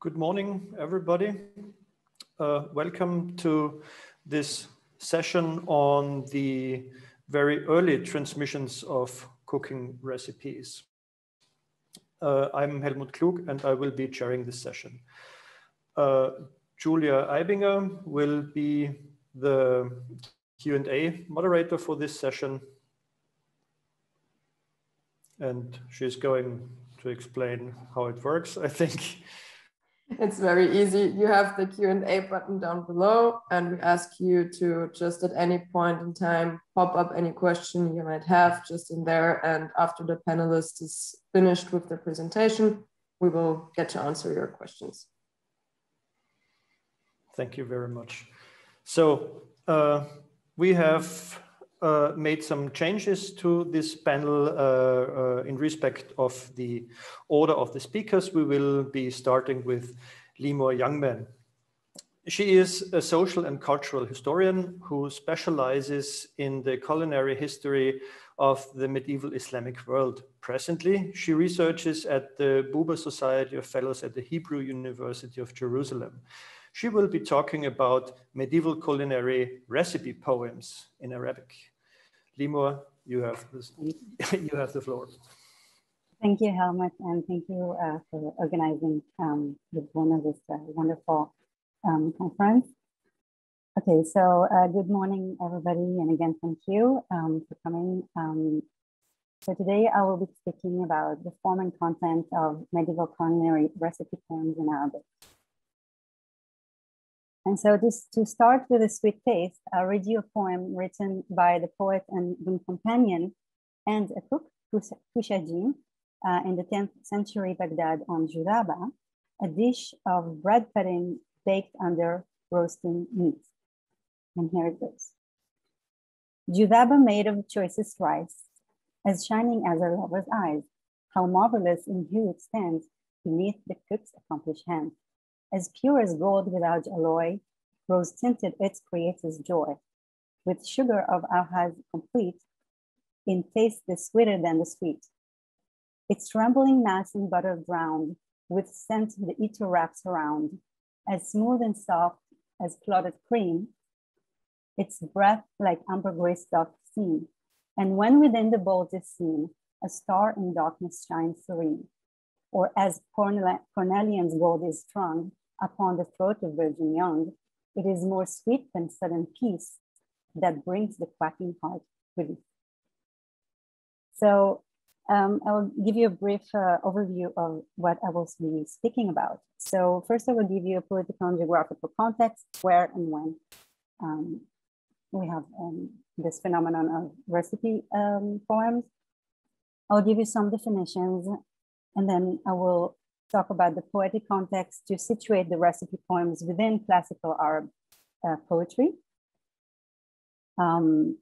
Good morning, everybody. Welcome to this session on the very early transmissions of cooking recipes. I'm Helmut Klug and I will be chairing this session. Julia Eibinger will be the Q&A moderator for this session. And she's going to explain how it works, I think. It's very easy. You have the Q&A button down below, and we ask you to just at any point in time pop up any question you might have just in there. And after the panelist is finished with the presentation, we will get to answer your questions. Thank you very much. So we have made some changes to this panel in respect of the order of the speakers. We will be starting with Limor Yungman. She is a social and cultural historian who specializes in the culinary history of the medieval Islamic world. Presently, she researches at the Buber Society of Fellows at the Hebrew University of Jerusalem. She will be talking about medieval culinary recipe poems in Arabic. Limor, you have the floor. Thank you, Helmut, and thank you for organizing with one of this wonderful conference. Okay, so good morning, everybody, and again, thank you for coming. So today I will be speaking about the form and content of medieval culinary recipe poems in Arabic. And so just to start with a sweet taste, I'll read you a poem written by the poet and boon companion and a cook, Kushajin, in the 10th century Baghdad on juraba, a dish of bread pudding baked under roasting meat. And here it goes. Juraba made of choicest rice, as shining as a lover's eyes, how marvelous in hue it stands beneath the cook's accomplished hand. As pure as gold without alloy, rose tinted its creator's joy. With sugar of Ahaz complete, in taste the sweeter than the sweet. Its trembling mass in butter drowned, with scent the eater wraps around, as smooth and soft as clotted cream, its breath like ambergris doth seem, and when within the bowl is seen, a star in darkness shines serene. Or as cornelian's gold is strung upon the throat of virgin young, it is more sweet than sudden peace that brings the quacking heart relief. So I'll give you a brief overview of what I will be speaking about. So first I will give you a political and geographical context, where and when we have this phenomenon of recipe poems. I'll give you some definitions, and then I will talk about the poetic context to situate the recipe poems within classical Arab poetry. And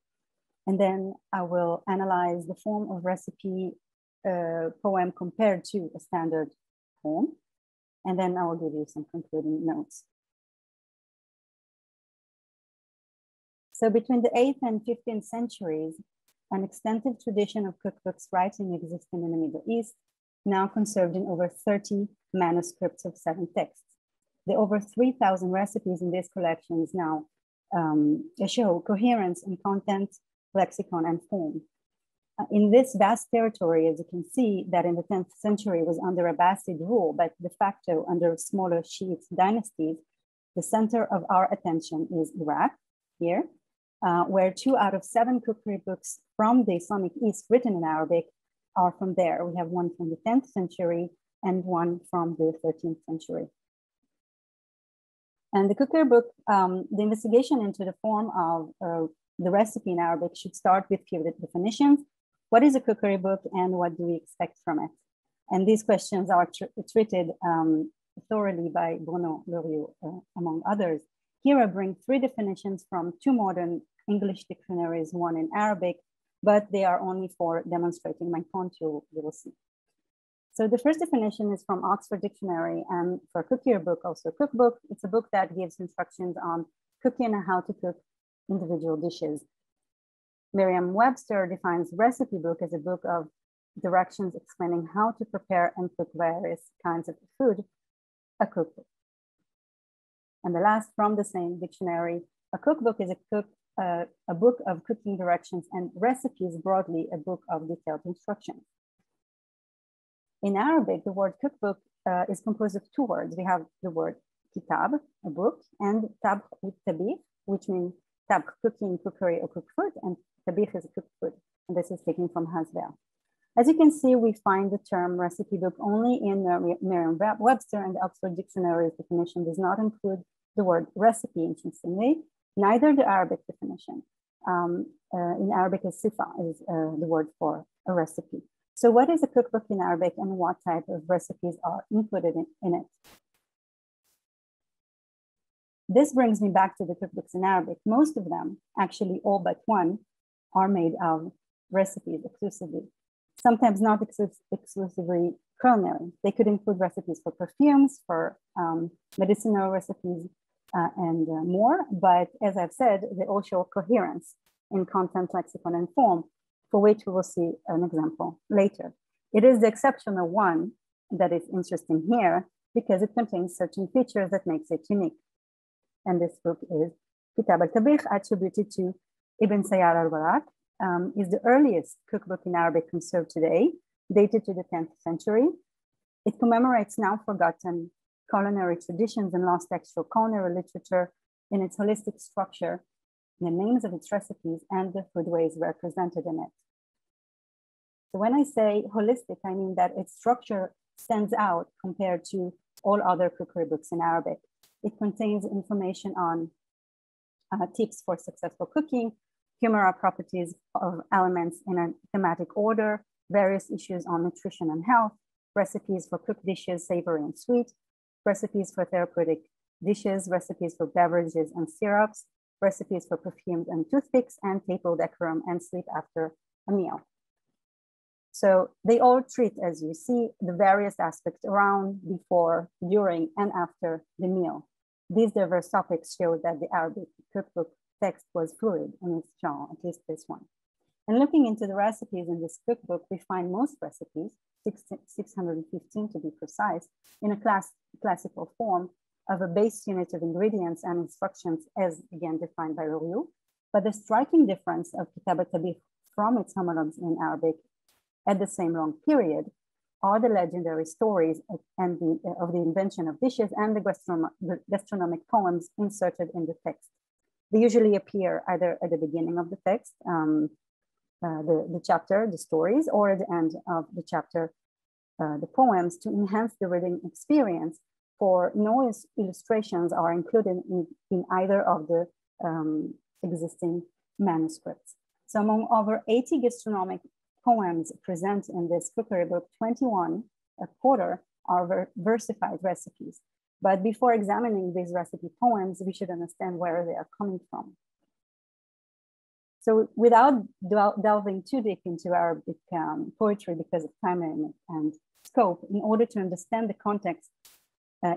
then I will analyze the form of recipe poem compared to a standard poem. And then I will give you some concluding notes. So between the 8th and 15th centuries, an extensive tradition of cookbooks writing existed in the Middle East, now conserved in over 30 manuscripts of 7 texts. The over 3,000 recipes in these collections now show coherence in content, lexicon, and form. In this vast territory, as you can see, that in the 10th century was under Abbasid rule, but de facto under smaller Shiite dynasties, the center of our attention is Iraq, here, where 2 out of 7 cookery books from the Islamic East written in Arabic are from there. We have one from the 10th century and one from the 13th century. And the cookery book, the investigation into the form of the recipe in Arabic should start with few definitions. What is a cookery book and what do we expect from it? And these questions are treated thoroughly by Bruno Loriot, among others. Here I bring 3 definitions from 2 modern English dictionaries, one in Arabic, but they are only for demonstrating my point, you will see. So the first definition is from Oxford Dictionary, and for a cookery book, also a cookbook. It's a book that gives instructions on cooking and how to cook individual dishes. Merriam-Webster defines recipe book as a book of directions explaining how to prepare and cook various kinds of food a cookbook. And the last from the same dictionary, a cookbook is a book of cooking directions and recipes, broadly a book of detailed instructions. In Arabic, the word cookbook is composed of two words. We have the word kitab, a book, and tab with tabikh, which means tab, cooking, cookery, or cooked food, and tabikh is a cooked food. And this is taken from Hasbel. As you can see, we find the term recipe book only in Merriam-Webster, and the Oxford Dictionary's definition does not include the word recipe, interestingly, neither the Arabic definition. In Arabic, a sifa is the word for a recipe. So what is a cookbook in Arabic, and what type of recipes are included in it? This brings me back to the cookbooks in Arabic. Most of them, actually all but one, are made of recipes exclusively. Sometimes not exclusively culinary. They could include recipes for perfumes, for medicinal recipes, and more. But as I've said, they all show coherence in content, lexicon, and form, for which we will see an example later. It is the exceptional one that is interesting here because it contains certain features that makes it unique. And this book is Kitab al-Tabikh, attributed to Ibn Sayyar al-Warraq, is the earliest cookbook in Arabic conserved today, dated to the 10th century. It commemorates now forgotten culinary traditions and lost textual culinary literature in its holistic structure, the names of its recipes, and the foodways represented in it. So when I say holistic, I mean that its structure stands out compared to all other cookery books in Arabic. It contains information on tips for successful cooking, humoral properties of elements in a thematic order, various issues on nutrition and health, recipes for cooked dishes, savory and sweet, recipes for therapeutic dishes, recipes for beverages and syrups, recipes for perfumes and toothpicks, and table decorum and sleep after a meal. So they all treat, as you see, the various aspects around, before, during, and after the meal. These diverse topics show that the Arabic cookbook text was fluid in its genre, at least this one. And looking into the recipes in this cookbook, we find most recipes, 615 to be precise, in a classical form of a base unit of ingredients and instructions as again defined by Loriot. But the striking difference of Kitab al-Tabikh from its homologues in Arabic at the same long period are the legendary stories of the invention of dishes and the gastronomic poems inserted in the text. They usually appear either at the beginning of the text, the chapter, the stories, or at the end of the chapter, the poems, to enhance the reading experience, for no illustrations are included in either of the existing manuscripts. So among over 80 gastronomic poems present in this cookery book, 21, a quarter, are versified recipes. But before examining these recipe poems, we should understand where they are coming from. So without delving too deep into Arabic poetry because of time and scope, in order to understand the context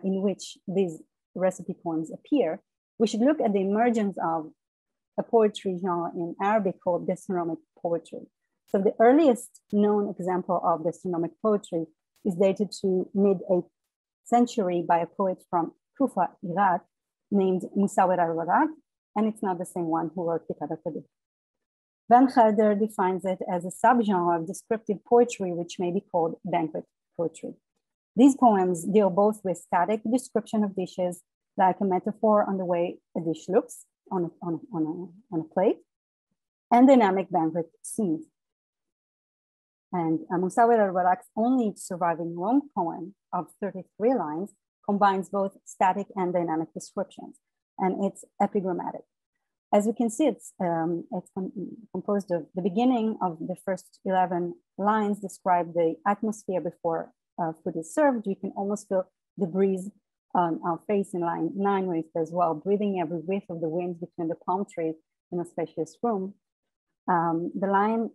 in which these recipe poems appear, we should look at the emergence of a poetry genre in Arabic called gastronomic poetry. So the earliest known example of gastronomic poetry is dated to mid-8th century by a poet from Kufa, Iraq, named Musawir al-Warraq, and it's not the same one who wrote Kitab al-Tabikh. Van Gelder defines it as a subgenre of descriptive poetry, which may be called banquet poetry. These poems deal both with static description of dishes, like a metaphor on the way a dish looks on a plate, and dynamic banquet scenes. And Musawir al-Warraq's only surviving long poem of 33 lines combines both static and dynamic descriptions, and it's epigrammatic. As you can see, it's composed of the beginning of the first 11 lines describe the atmosphere before food is served. You can almost feel the breeze on our face in line 9, where it says, well, breathing every whiff of the wind between the palm trees in a spacious room. The line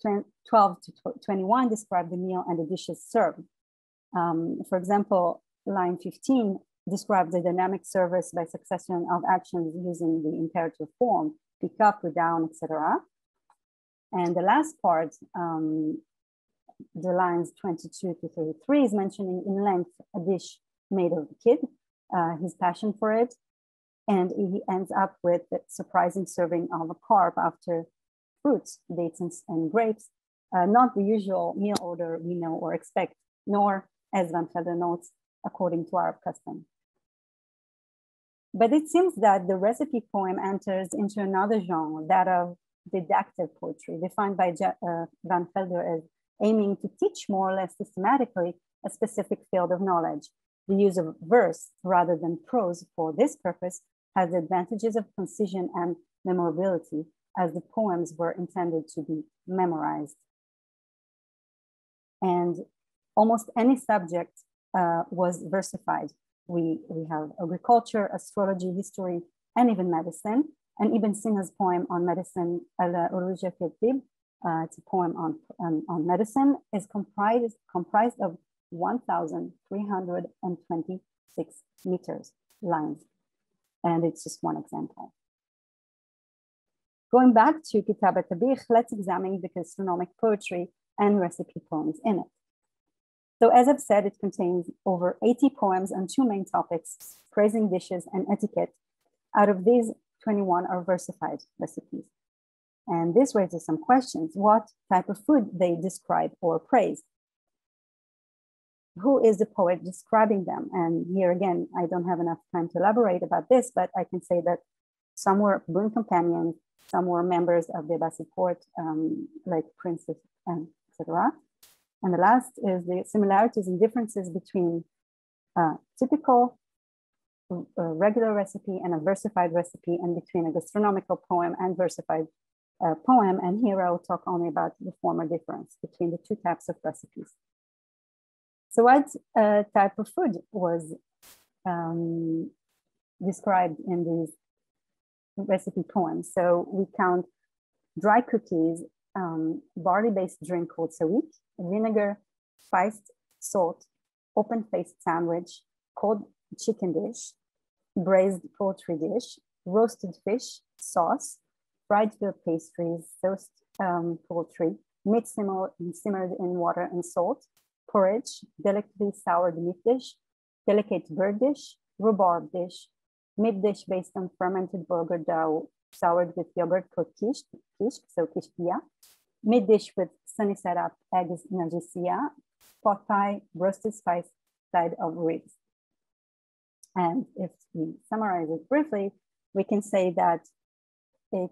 12 to 21 describe the meal and the dishes served. For example, line 15 describes the dynamic service by succession of actions using the imperative form, pick up, put down, etc. And the last part, the lines 22 to 33, is mentioning in length a dish made of the kid, his passion for it. And he ends up with the surprising serving of a carp after fruits, dates and grapes, not the usual meal order we know or expect, nor, as Van Gelder notes, according to Arab custom. But it seems that the recipe poem enters into another genre, that of didactic poetry, defined by Van Gelder as aiming to teach more or less systematically a specific field of knowledge. The use of verse rather than prose for this purpose has the advantages of concision and memorability, as the poems were intended to be memorized. And almost any subject was versified. We have agriculture, astrology, history, and even medicine. And Ibn Sina's poem on medicine, Al-Uruja fi Tib, it's a poem on medicine, is comprised of 1,326 meters lines. And it's just one example. Going back to Kitab al-Tabikh, let's examine the gastronomic poetry and recipe poems in it. So as I've said, it contains over 80 poems on two main topics, praising dishes and etiquette. Out of these, 21 are versified recipes. And this raises some questions. What type of food they describe or praise? Who is the poet describing them? And here again, I don't have enough time to elaborate about this, but I can say that some were boon companions, some were members of the Abbasid court, like princes, etc. And the last is the similarities and differences between a typical regular recipe and a versified recipe, and between a gastronomical poem and versified poem. And here I will talk only about the former difference between the two types of recipes. So what type of food was described in these recipe poems? So we count dry cookies, barley-based drink called sawik, vinegar, spiced salt, open-faced sandwich, cold chicken dish, braised poultry dish, roasted fish, sauce, fried veal pastries, toast poultry, meat simmered in water and salt, porridge, delicately soured meat dish, delicate bird dish, rhubarb dish, meat dish based on fermented burger dough soured with yogurt called kishk, so kishkia, meat dish with sunny side up eggs najisia, pot pie, roasted spice side of ribs. And if we summarize it briefly, we can say that it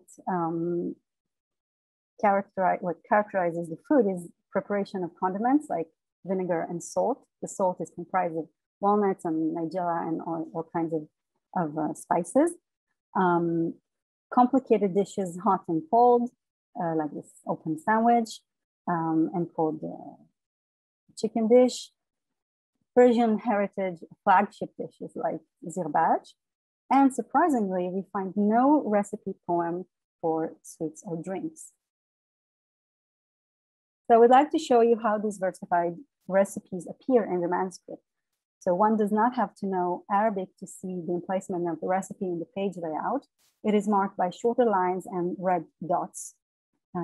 what characterizes the food is preparation of condiments like vinegar and salt. The salt is comprised of walnuts and nigella and all kinds of spices. Complicated dishes, hot and cold, like this open sandwich and called chicken dish. Persian heritage flagship dishes like zirbaj. And surprisingly, we find no recipe poem for sweets or drinks. So I would like to show you how these versified recipes appear in the manuscript. So one does not have to know Arabic to see the emplacement of the recipe in the page layout. It is marked by shorter lines and red dots.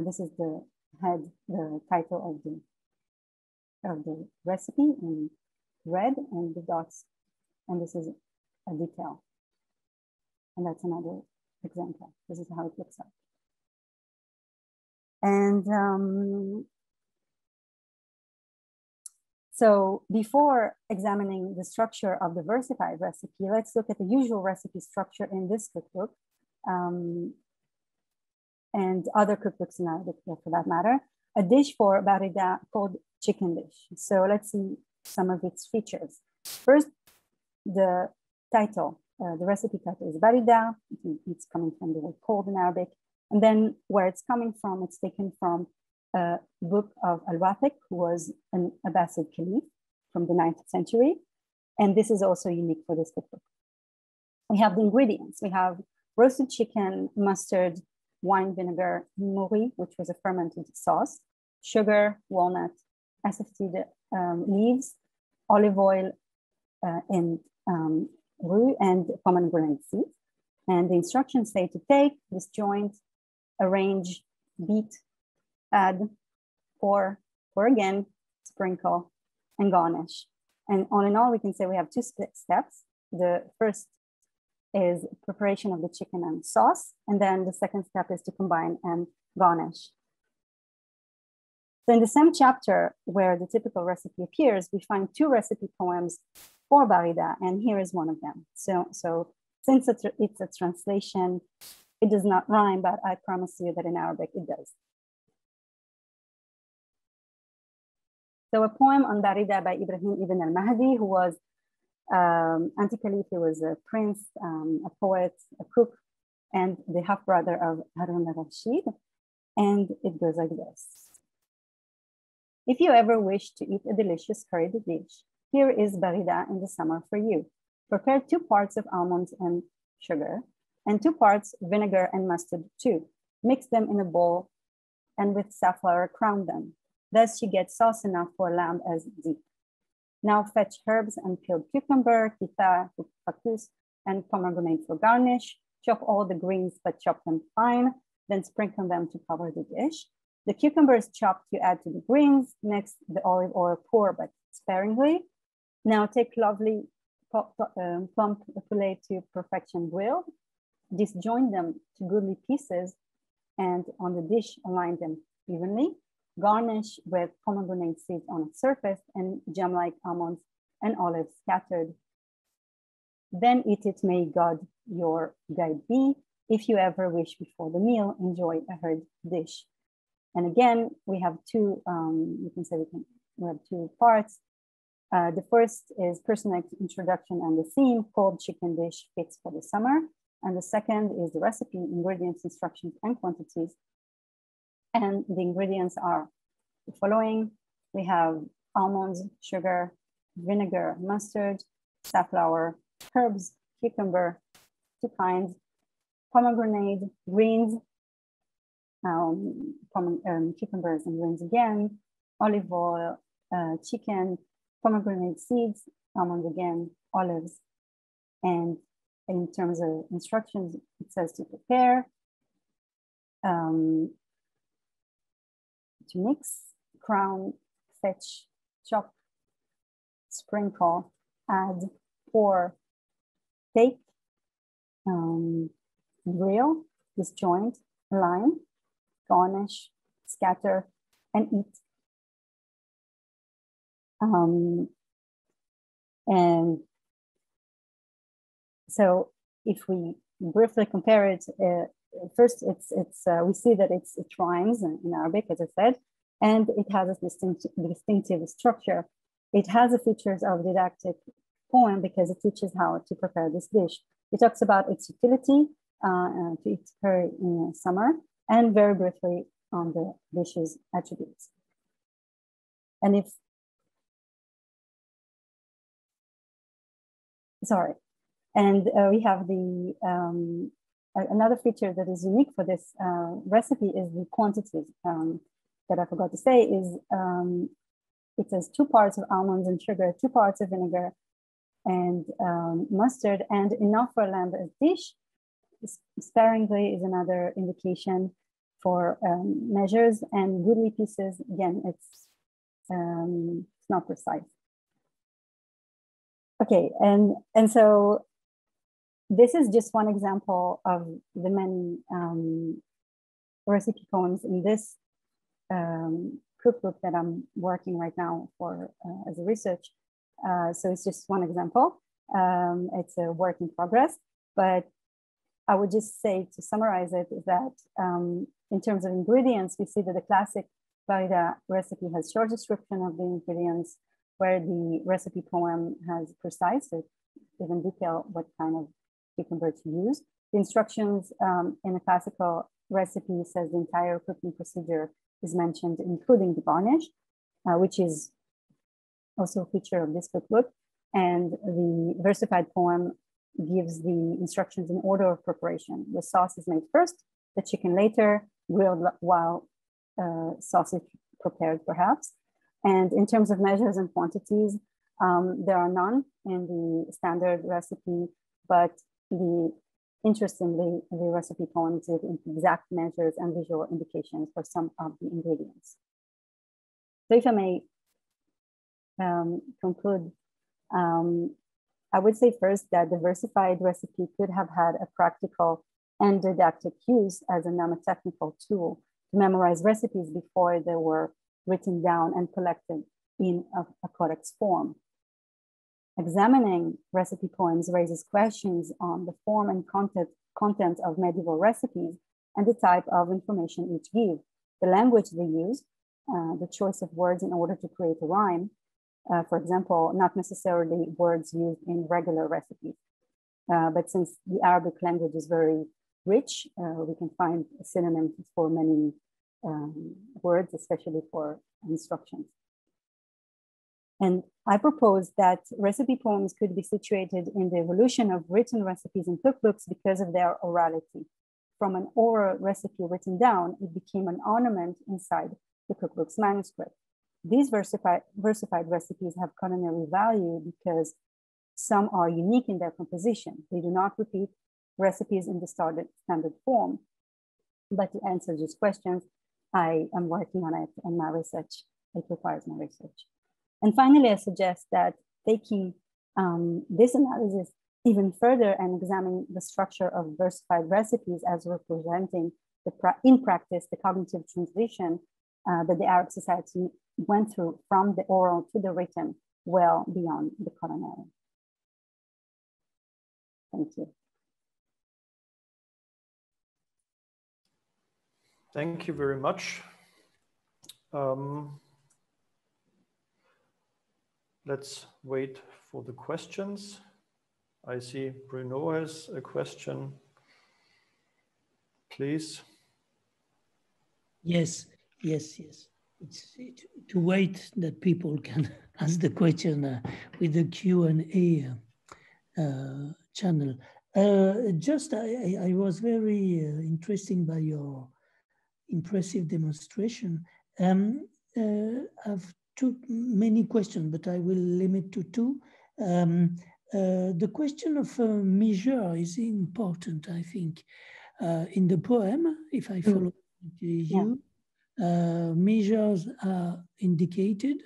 This is the title of the recipe in red, and the dots, and this is a detail. And that's another example. This is how it looks like. And so before examining the structure of the versified recipe, let's look at the usual recipe structure in this cookbook and other cookbooks in Arabic for that matter. A dish for barida called chicken dish. So let's see some of its features. First, the title, the recipe title is barida. It's coming from the word cold in Arabic. And then where it's coming from, it's taken from a book of Al-Wathiq, who was an Abbasid caliph from the 9th century. And this is also unique for this cookbook. We have the ingredients. We have roasted chicken, mustard, wine vinegar, mouri, which was a fermented sauce, sugar, walnut, asafoetida leaves, olive oil, and roux, and pomegranate seeds. And the instructions say to take, disjoint, arrange, beat, add, pour again, sprinkle, and garnish. And all in all, we can say we have two steps. The first is preparation of the chicken and sauce. And then the second step is to combine and garnish. So in the same chapter where the typical recipe appears, we find two recipe poems for barida, and here is one of them. So since it's a translation, it does not rhyme, but I promise you that in Arabic it does. So a poem on barida by Ibrahim ibn al-Mahdi, who was anti-caliph. He was a prince, a poet, a cook, and the half-brother of Harun al-Rashid. And it goes like this. If you ever wish to eat a delicious curried dish, here is barida in the summer for you. Prepare 2 parts of almonds and sugar, and 2 parts vinegar and mustard too. Mix them in a bowl, and with safflower crown them. Thus you get sauce enough for lamb as deep. Now fetch herbs and peeled cucumber, kita, fakus, and pomegranate for garnish. Chop all the greens, but chop them fine. Then sprinkle them to cover the dish. The cucumbers chopped you add to the greens. Next, the olive oil pour, but sparingly. Now take lovely plump filet to perfection grilled. Disjoin them to goodly pieces, and on the dish, align them evenly. Garnish with pomegranate seeds on its surface and gem-like almonds and olives scattered. Then eat it, may God your guide be. If you ever wish before the meal, enjoy a heard dish. And again, we have two, we have 2 parts. The first is personal introduction and the theme, cold chicken dish fits for the summer. And the second is the recipe, ingredients, instructions, and quantities. And the ingredients are the following. We have almonds, sugar, vinegar, mustard, safflower, herbs, cucumber, 2 kinds, pomegranate, greens, cucumbers and greens again, olive oil, chicken, pomegranate seeds, almonds again, olives. And in terms of instructions, it says to prepare, to mix, crown, fetch, chop, sprinkle, add, pour, take, grill, disjoint, align, garnish, scatter, and eat. And so if we briefly compare it, first we see that it rhymes in Arabic, as I said, and it has a distinctive structure. It has the features of a didactic poem because it teaches how to prepare this dish. It talks about its utility to eat curry in summer, and very briefly on the dish's attributes. And we have the another feature that is unique for this recipe is the quantities that I forgot to say is it says 2 parts of almonds and sugar, 2 parts of vinegar and mustard, and enough for a lamb as dish. Sparingly is another indication for measures, and goodly pieces, again, it's not precise. Okay, and so this is just one example of the many recipe poems in this cookbook that I'm working right now for as a research. So it's just one example. It's a work in progress, but I would just say to summarize it is that in terms of ingredients, we see that the classic barida recipe has short description of the ingredients, where the recipe poem has precise, so even detail what kind of cucumber to use. The instructions in a classical recipe says the entire cooking procedure is mentioned, including the garnish, which is also a feature of this cookbook. And the versified poem gives the instructions in order of preparation. The sauce is made first, the chicken later, grilled while sauce is prepared perhaps. And in terms of measures and quantities, there are none in the standard recipe, but interestingly, the recipe poems give exact measures and visual indications for some of the ingredients. So if I may conclude I would say first that the versified recipe could have had a practical and didactic use as a mnemotechnical tool to memorize recipes before they were written down and collected in a codex form. Examining recipe poems raises questions on the form and content of medieval recipes and the type of information each give, the language they use, the choice of words in order to create a rhyme, for example, not necessarily words used in regular recipes. But since the Arabic language is very rich, we can find synonyms for many words, especially for instructions. And I propose that recipe poems could be situated in the evolution of written recipes in cookbooks because of their orality. From an oral recipe written down, it became an ornament inside the cookbook's manuscript. These versified recipes have culinary value because some are unique in their composition. They do not repeat recipes in the standard form. But to answer these questions, I am working on it, and my research, it requires my research. And finally, I suggest that taking this analysis even further and examining the structure of versified recipes as representing in practice the cognitive transition that the Arab society went through from the oral to the written, well beyond the culinary. Thank you. Thank you very much. Let's wait for the questions. I see Bruno has a question. Please. Yes. It's to wait that people can ask the question with the Q&A channel. I was very interested by your impressive demonstration. I've many questions, but I will limit to two. The question of measure is important, I think. In the poem, if I follow you, measures are indicated.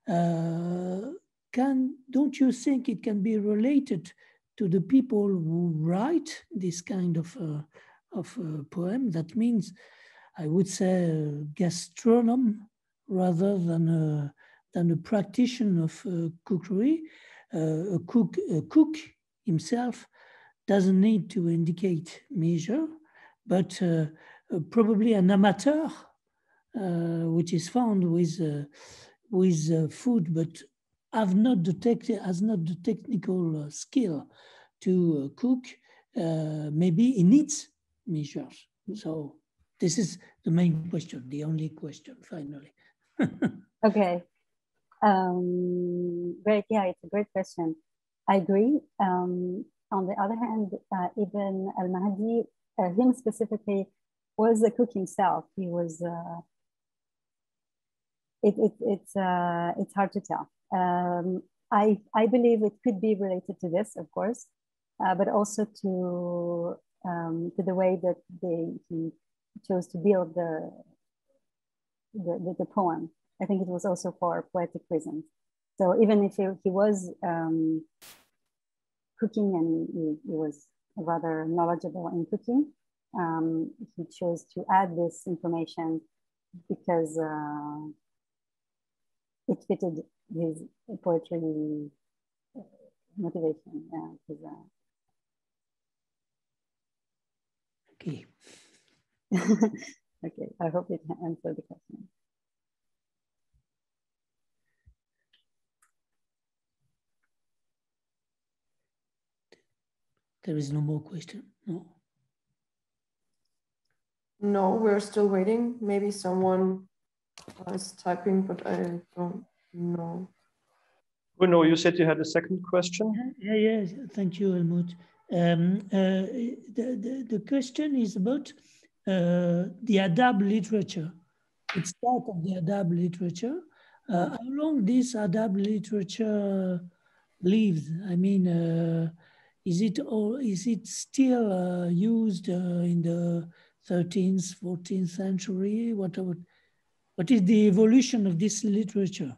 Don't you think it can be related to the people who write this kind of poem? That means, I would say, gastronom rather than a practitioner of cookery. A cook himself doesn't need to indicate measure, but probably an amateur, which is found with food, but has not the technical skill to cook. Maybe he needs measures. So this is the main question, the only question, finally. Okay. Great. Yeah, it's a great question. I agree. On the other hand, Ibn al-Mahdi, him specifically, was a cook himself. He was. It's hard to tell. I believe it could be related to this, of course, but also to the way that he chose to build the poem. I think it was also for poetic reasons. So even if he was cooking and he was rather knowledgeable in cooking, he chose to add this information because it fitted his poetry motivation. Okay. Okay, I hope it answered the question. There is no more question, no? No, we're still waiting. Maybe someone is typing, but I don't know. Bruno, you said you had a second question? Yeah, thank you, Helmut. The question is about the Adab literature. It's part of the Adab literature. How long this Adab literature lives? I mean, is it still used in the 13th, 14th century? What is the evolution of this literature?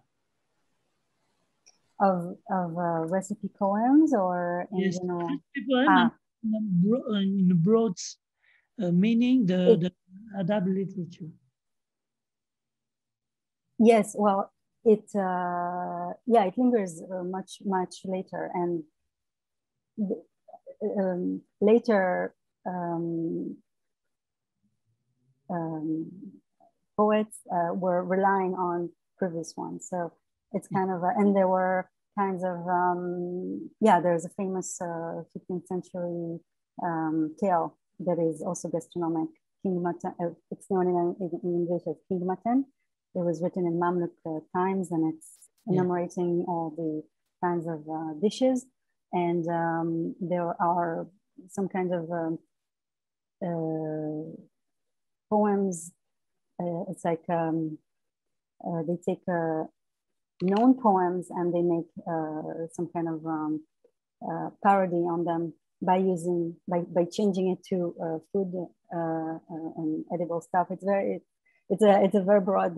recipe poems or in yes, general? Recipe poem in a broad meaning, the adab literature. Yes, well, it lingers much later, and later poets were relying on previous ones. So it's kind of, and there were kinds of, there's a famous 15th century tale that is also gastronomic. King Mutton, it's known in English as King Mutton. It was written in Mamluk times, and it's enumerating all the kinds of dishes. And there are some kind of poems. It's like they take known poems and they make some kind of parody on them by changing it to food and edible stuff. It's a very broad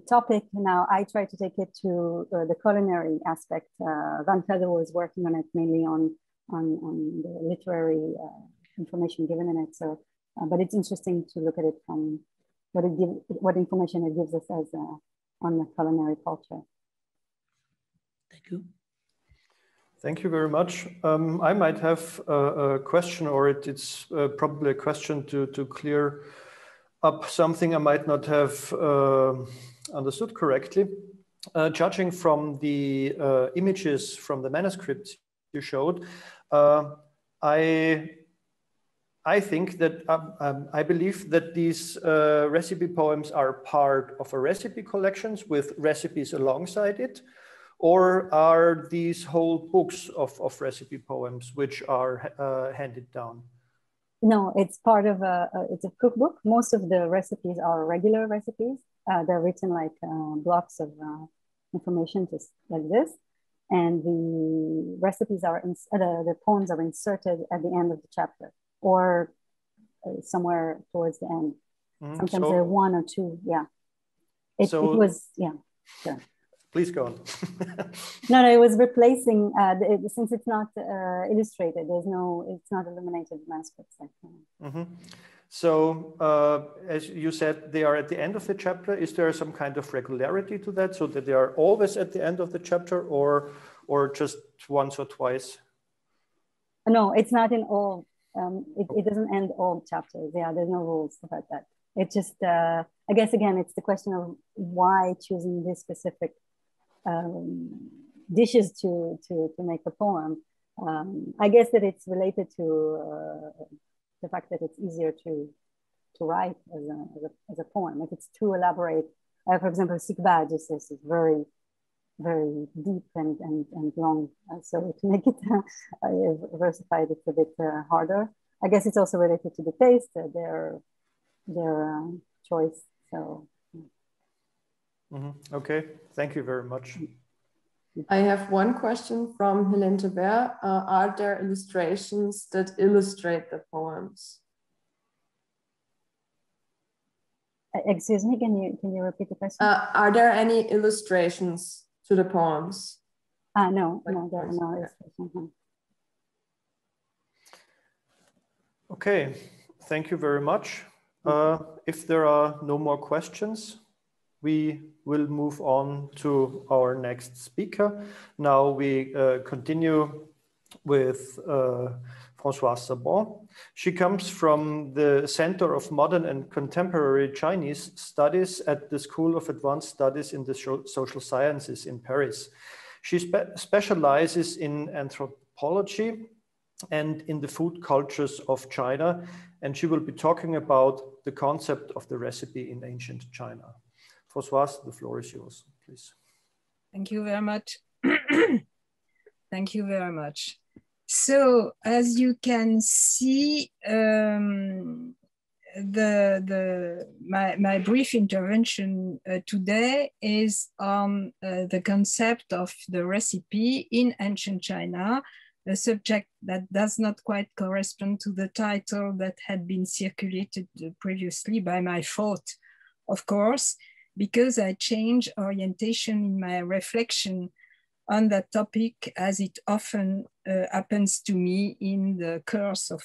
topic. Now I try to take it to the culinary aspect. Van Velde was working on it mainly on the literary information given in it. So, but it's interesting to look at it from what information it gives us as on the culinary culture. Thank you. Thank you very much. I might have a question, or it's probably a question to clear up something I might not have understood correctly. Judging from the images from the manuscripts you showed, I think that I believe that these recipe poems are part of a recipe collections with recipes alongside it, or are these whole books of recipe poems which are handed down? No, it's part of it's a cookbook. Most of the recipes are regular recipes. They're written like blocks of information, just like this. And the recipes are, the poems are inserted at the end of the chapter or somewhere towards the end. Sometimes they're one or two, It was, sure. Please go on. No, it was replacing, since it's not illustrated, it's not illuminated manuscripts. So, as you said, they are at the end of the chapter. Is there some kind of regularity to that, so that they are always at the end of the chapter, or just once or twice? No, it's not in all. It doesn't end all chapters. There's no rules about that. It's just, I guess, again, it's the question of why choosing this specific dishes to make a poem. I guess that it's related to the fact that it's easier to write as a poem. If it's too elaborate, for example, Sikba just is very, very deep and long. So to make it versified, it's a bit harder. I guess it's also related to the taste, their choice. So. Okay, thank you very much. I have one question from Helene Tebert. Are there illustrations that illustrate the poems? Excuse me, can you repeat the question? Are there any illustrations to the poems? No, there are no illustrations. Okay, thank you very much. If there are no more questions, we will move on to our next speaker. Now we continue with Françoise Sabor. She comes from the Center of Modern and Contemporary Chinese Studies at the School of Advanced Studies in the Social Sciences in Paris. She specializes in anthropology and in the food cultures of China, and she will be talking about the concept of the recipe in ancient China. Françoise, the floor is yours, please. Thank you very much. Thank you very much. So, as you can see, my brief intervention today is on the concept of the recipe in ancient China, a subject that does not quite correspond to the title that had been circulated previously by my fault, of course, because I changed orientation in my reflection on that topic, as it often happens to me in the course of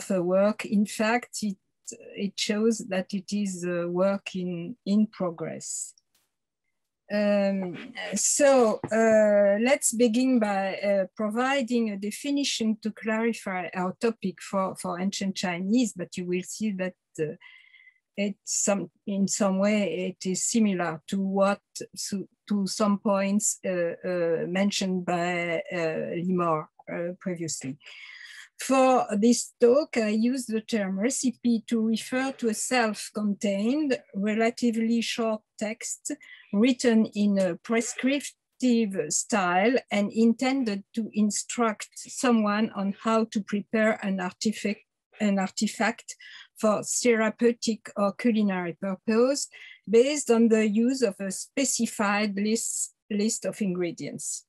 a work. In fact, it shows that it is a work in progress. So let's begin by providing a definition to clarify our topic for ancient Chinese, but you will see that in some way it is similar to some points mentioned by Limor previously. For this talk, I use the term recipe to refer to a self-contained, relatively short text written in a prescriptive style and intended to instruct someone on how to prepare an artifact for therapeutic or culinary purpose based on the use of a specified list of ingredients.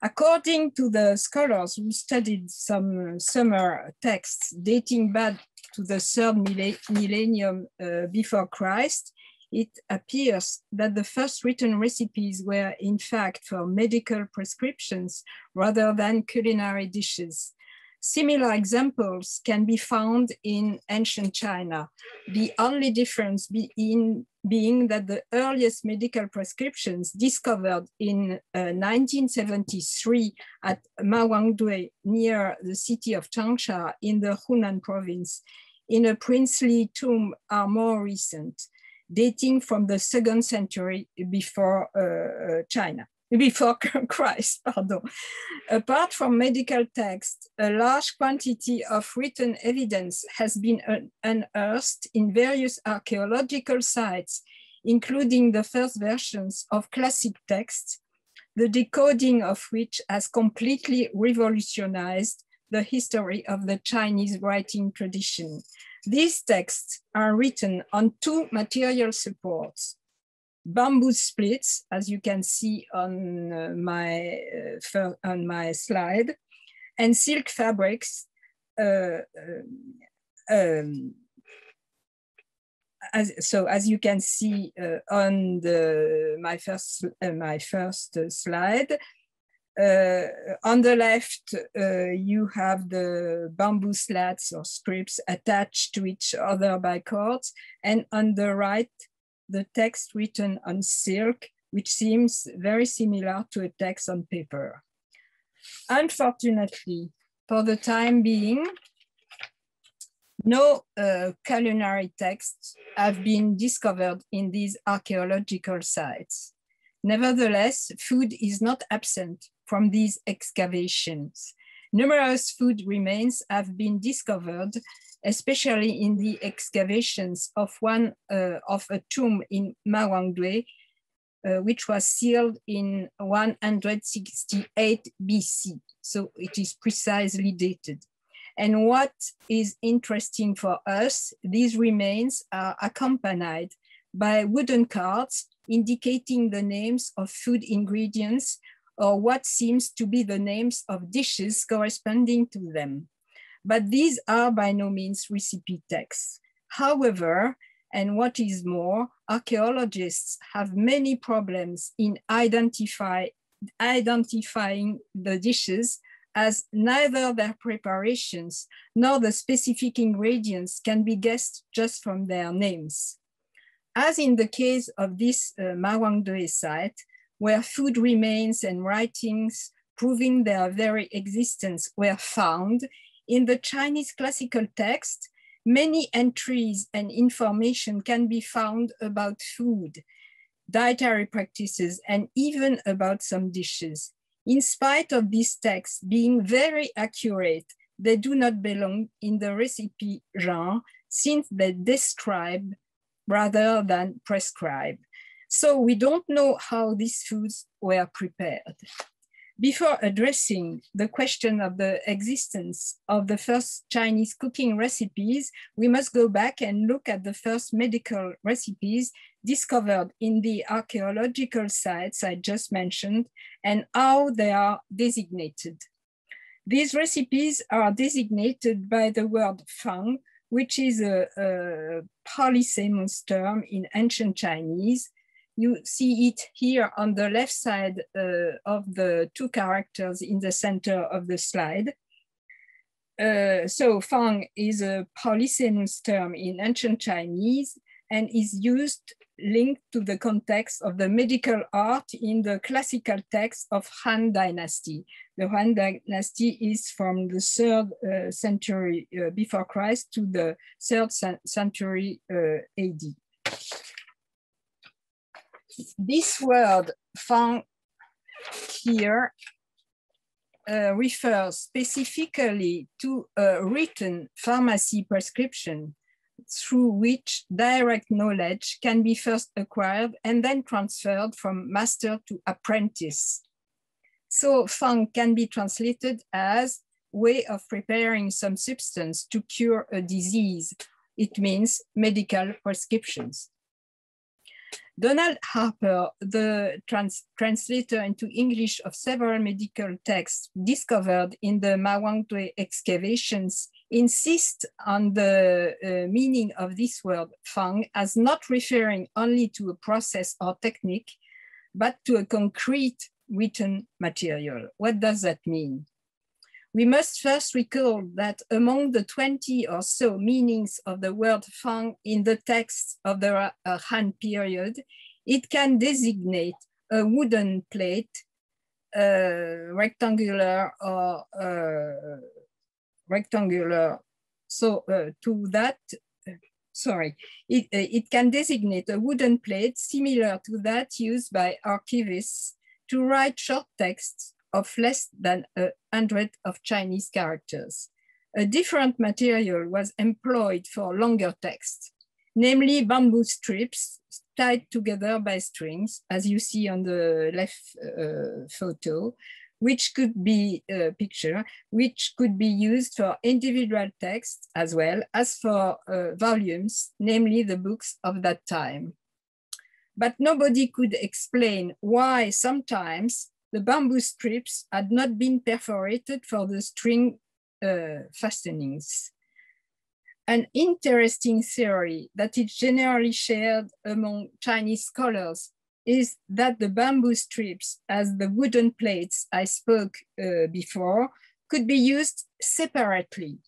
According to the scholars who studied some Sumer texts dating back to the 3rd millennium before Christ, it appears that the first written recipes were in fact for medical prescriptions rather than culinary dishes. Similar examples can be found in ancient China, the only difference being that the earliest medical prescriptions discovered in 1973 at Mawangdui, near the city of Changsha in the Hunan province, in a princely tomb are more recent, dating from the 2nd century before before Christ, pardon. Apart from medical texts, a large quantity of written evidence has been unearthed in various archaeological sites, including the first versions of classic texts, the decoding of which has completely revolutionized the history of the Chinese writing tradition. These texts are written on 2 material supports: bamboo splits, as you can see on my slide, and silk fabrics. As you can see on my first slide, on the left, you have the bamboo slats or strips attached to each other by cords, and on the right, the text written on silk, which seems very similar to a text on paper. Unfortunately, for the time being, no culinary texts have been discovered in these archaeological sites. Nevertheless, food is not absent from these excavations. Numerous food remains have been discovered, especially in the excavations of a tomb in Mawangdui, which was sealed in 168 BC. So it is precisely dated. And what is interesting for us, these remains are accompanied by wooden cards indicating the names of food ingredients or what seems to be the names of dishes corresponding to them. But these are by no means recipe texts. However, and what is more, archaeologists have many problems in identifying the dishes, as neither their preparations nor the specific ingredients can be guessed just from their names. As in the case of this Mawangdui site, where food remains and writings proving their very existence were found, in the Chinese classical text, many entries and information can be found about food, dietary practices, and even about some dishes. In spite of these texts being very accurate, they do not belong in the recipe genre, since they describe rather than prescribe. So we don't know how these foods were prepared. Before addressing the question of the existence of the first Chinese cooking recipes, we must go back and look at the first medical recipes discovered in the archaeological sites I just mentioned and how they are designated. These recipes are designated by the word fang, which is a polysemous term in ancient Chinese, You see it here on the left side of the two characters in the center of the slide. So fang is a polysemous term in ancient Chinese and is used linked to the context of the medical art in the classical text of Han Dynasty. The Han Dynasty is from the 3rd century before Christ to the 3rd century AD. This word fang here refers specifically to a written pharmacy prescription through which direct knowledge can be first acquired and then transferred from master to apprentice. So fang can be translated as way of preparing some substance to cure a disease. It means medical prescriptions. Donald Harper, the translator into English of several medical texts discovered in the Mawangtwe excavations, insists on the meaning of this word fang as not referring only to a process or technique, but to a concrete written material. What does that mean? We must first recall that among the 20 or so meanings of the word fang in the text of the Han period, it can designate a wooden plate, rectangular or rectangular. So to that, it can designate a wooden plate similar to that used by archivists to write short texts of less than 100 of Chinese characters. A different material was employed for longer texts, namely bamboo strips tied together by strings, as you see on the left photo, which could be which could be used for individual texts as well as for volumes, namely the books of that time. But nobody could explain why sometimes the bamboo strips had not been perforated for the string fastenings. An interesting theory that is generally shared among Chinese scholars is that the bamboo strips, as the wooden plates I spoke before, could be used separately,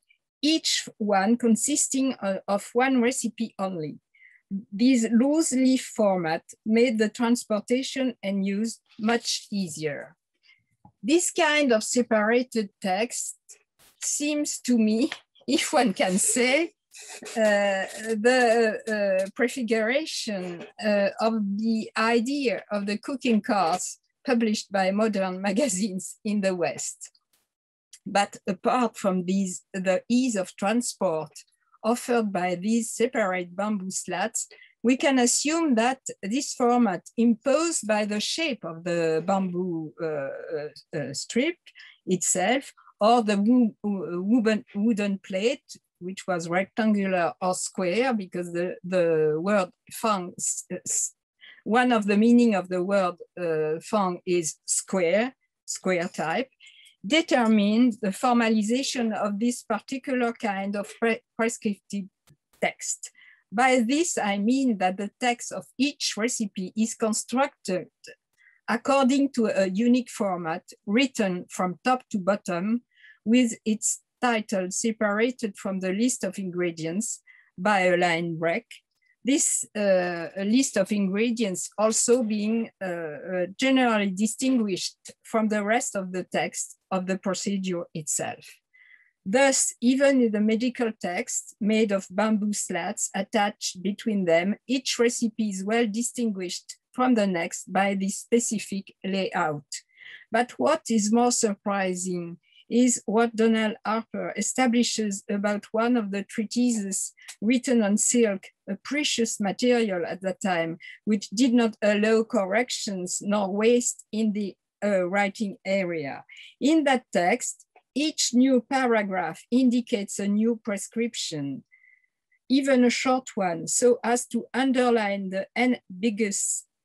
each one consisting of one recipe only. This loose leaf format made the transportation and use much easier. This kind of separated text seems to me, if one can say, the prefiguration of the idea of the cooking cards published by modern magazines in the West. But apart from these, the ease of transport offered by these separate bamboo slats, we can assume that this format imposed by the shape of the bamboo strip itself, or the wooden plate, which was rectangular or square, because the word fang, one of the meaning of the word fang is square type, determines the formalization of this particular kind of prescriptive text. By this, I mean that the text of each recipe is constructed according to a unique format, written from top to bottom, with its title separated from the list of ingredients by a line break. This list of ingredients also being generally distinguished from the rest of the text of the procedure itself. Thus, even in the medical text made of bamboo slats attached between them, each recipe is well distinguished from the next by this specific layout. But what is more surprising is what Donald Harper establishes about one of the treatises written on silk, a precious material at that time, which did not allow corrections nor waste in the writing area. In that text, each new paragraph indicates a new prescription, even a short one, so as to underline the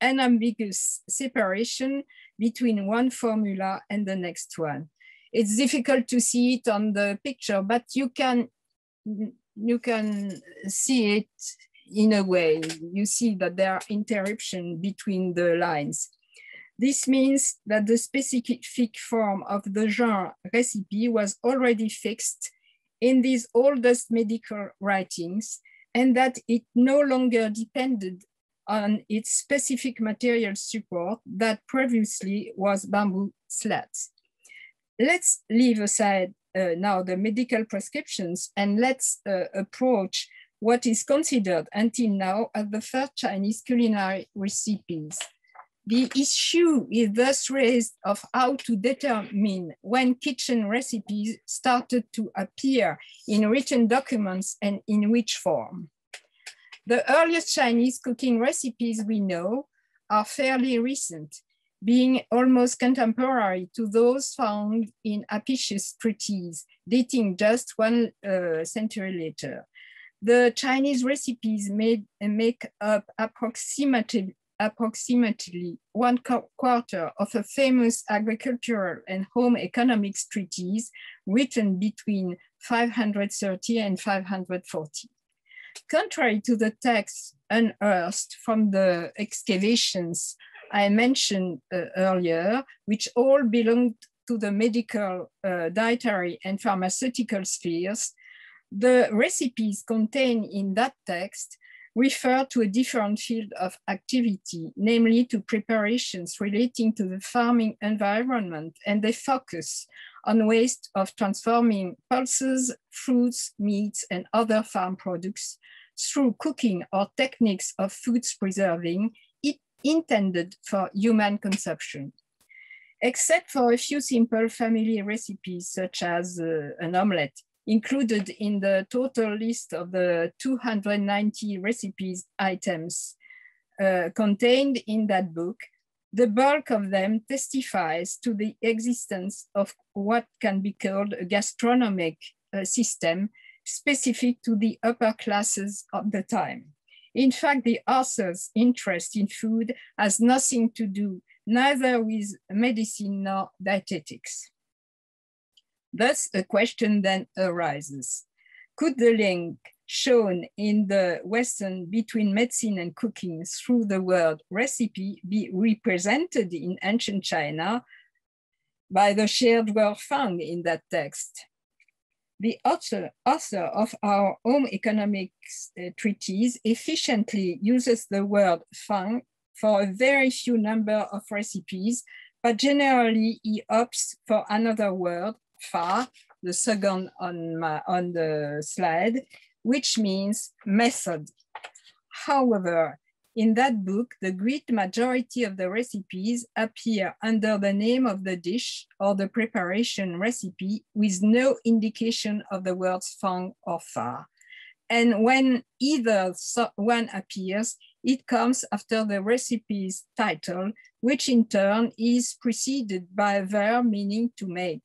unambiguous separation between one formula and the next one. It's difficult to see it on the picture, but you can see it in a way. You see that there are interruptions between the lines. This means that the specific form of the genre recipe was already fixed in these oldest medical writings, and that it no longer depended on its specific material support that previously was bamboo slats. Let's leave aside now the medical prescriptions, and let's approach what is considered until now as the first Chinese culinary recipes. The issue is thus raised of how to determine when kitchen recipes started to appear in written documents and in which form. The earliest Chinese cooking recipes we know are fairly recent, being almost contemporary to those found in Apicius' treatise, dating just 1 century later. The Chinese recipes make up approximately 1/4 of a famous agricultural and home economics treatise written between 530 and 540. Contrary to the texts unearthed from the excavations I mentioned earlier, which all belonged to the medical, dietary, and pharmaceutical spheres, the recipes contained in that text refer to a different field of activity, namely to preparations relating to the farming environment, and they focus on ways of transforming pulses, fruits, meats, and other farm products through cooking or techniques of foods preserving intended for human consumption. Except for a few simple family recipes, such as an omelette, included in the total list of the 290 recipes items contained in that book, the bulk of them testifies to the existence of what can be called a gastronomic system specific to the upper classes of the time. In fact, the author's interest in food has nothing to do neither with medicine nor dietetics. Thus, a question then arises. Could the link shown in the Western between medicine and cooking through the word recipe be represented in ancient China by the shared word fang in that text? The author of our home economics treatise efficiently uses the word fang for a very few number of recipes, but generally he opts for another word, fa, the second on the slide, which means method. However, in that book, the great majority of the recipes appear under the name of the dish or the preparation recipe with no indication of the words fang or fa. And when either one appears, it comes after the recipe's title, which in turn is preceded by a verb meaning to make,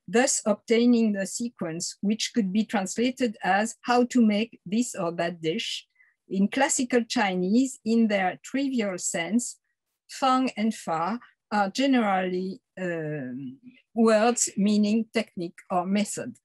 thus obtaining the sequence, which could be translated as how to make this or that dish. In classical Chinese, in their trivial sense, fang and fa are generally words meaning technique or method.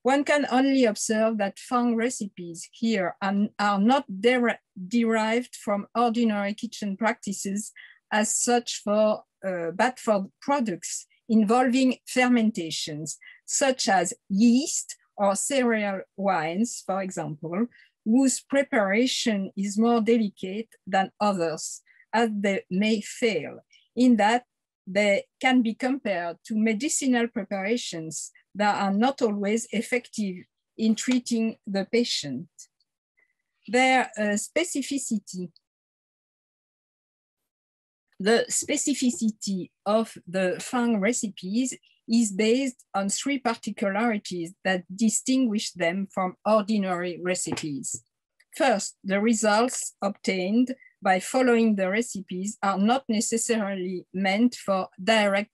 One can only observe that fang recipes here are not derived from ordinary kitchen practices as such, but for products involving fermentations, such as yeast or cereal wines, for example, whose preparation is more delicate than others, as they may fail, in that they can be compared to medicinal preparations that are not always effective in treating the patient. Their specificity, the specificity of the fang recipes is based on 3 particularities that distinguish them from ordinary recipes. First, the results obtained by following the recipes are not necessarily meant for direct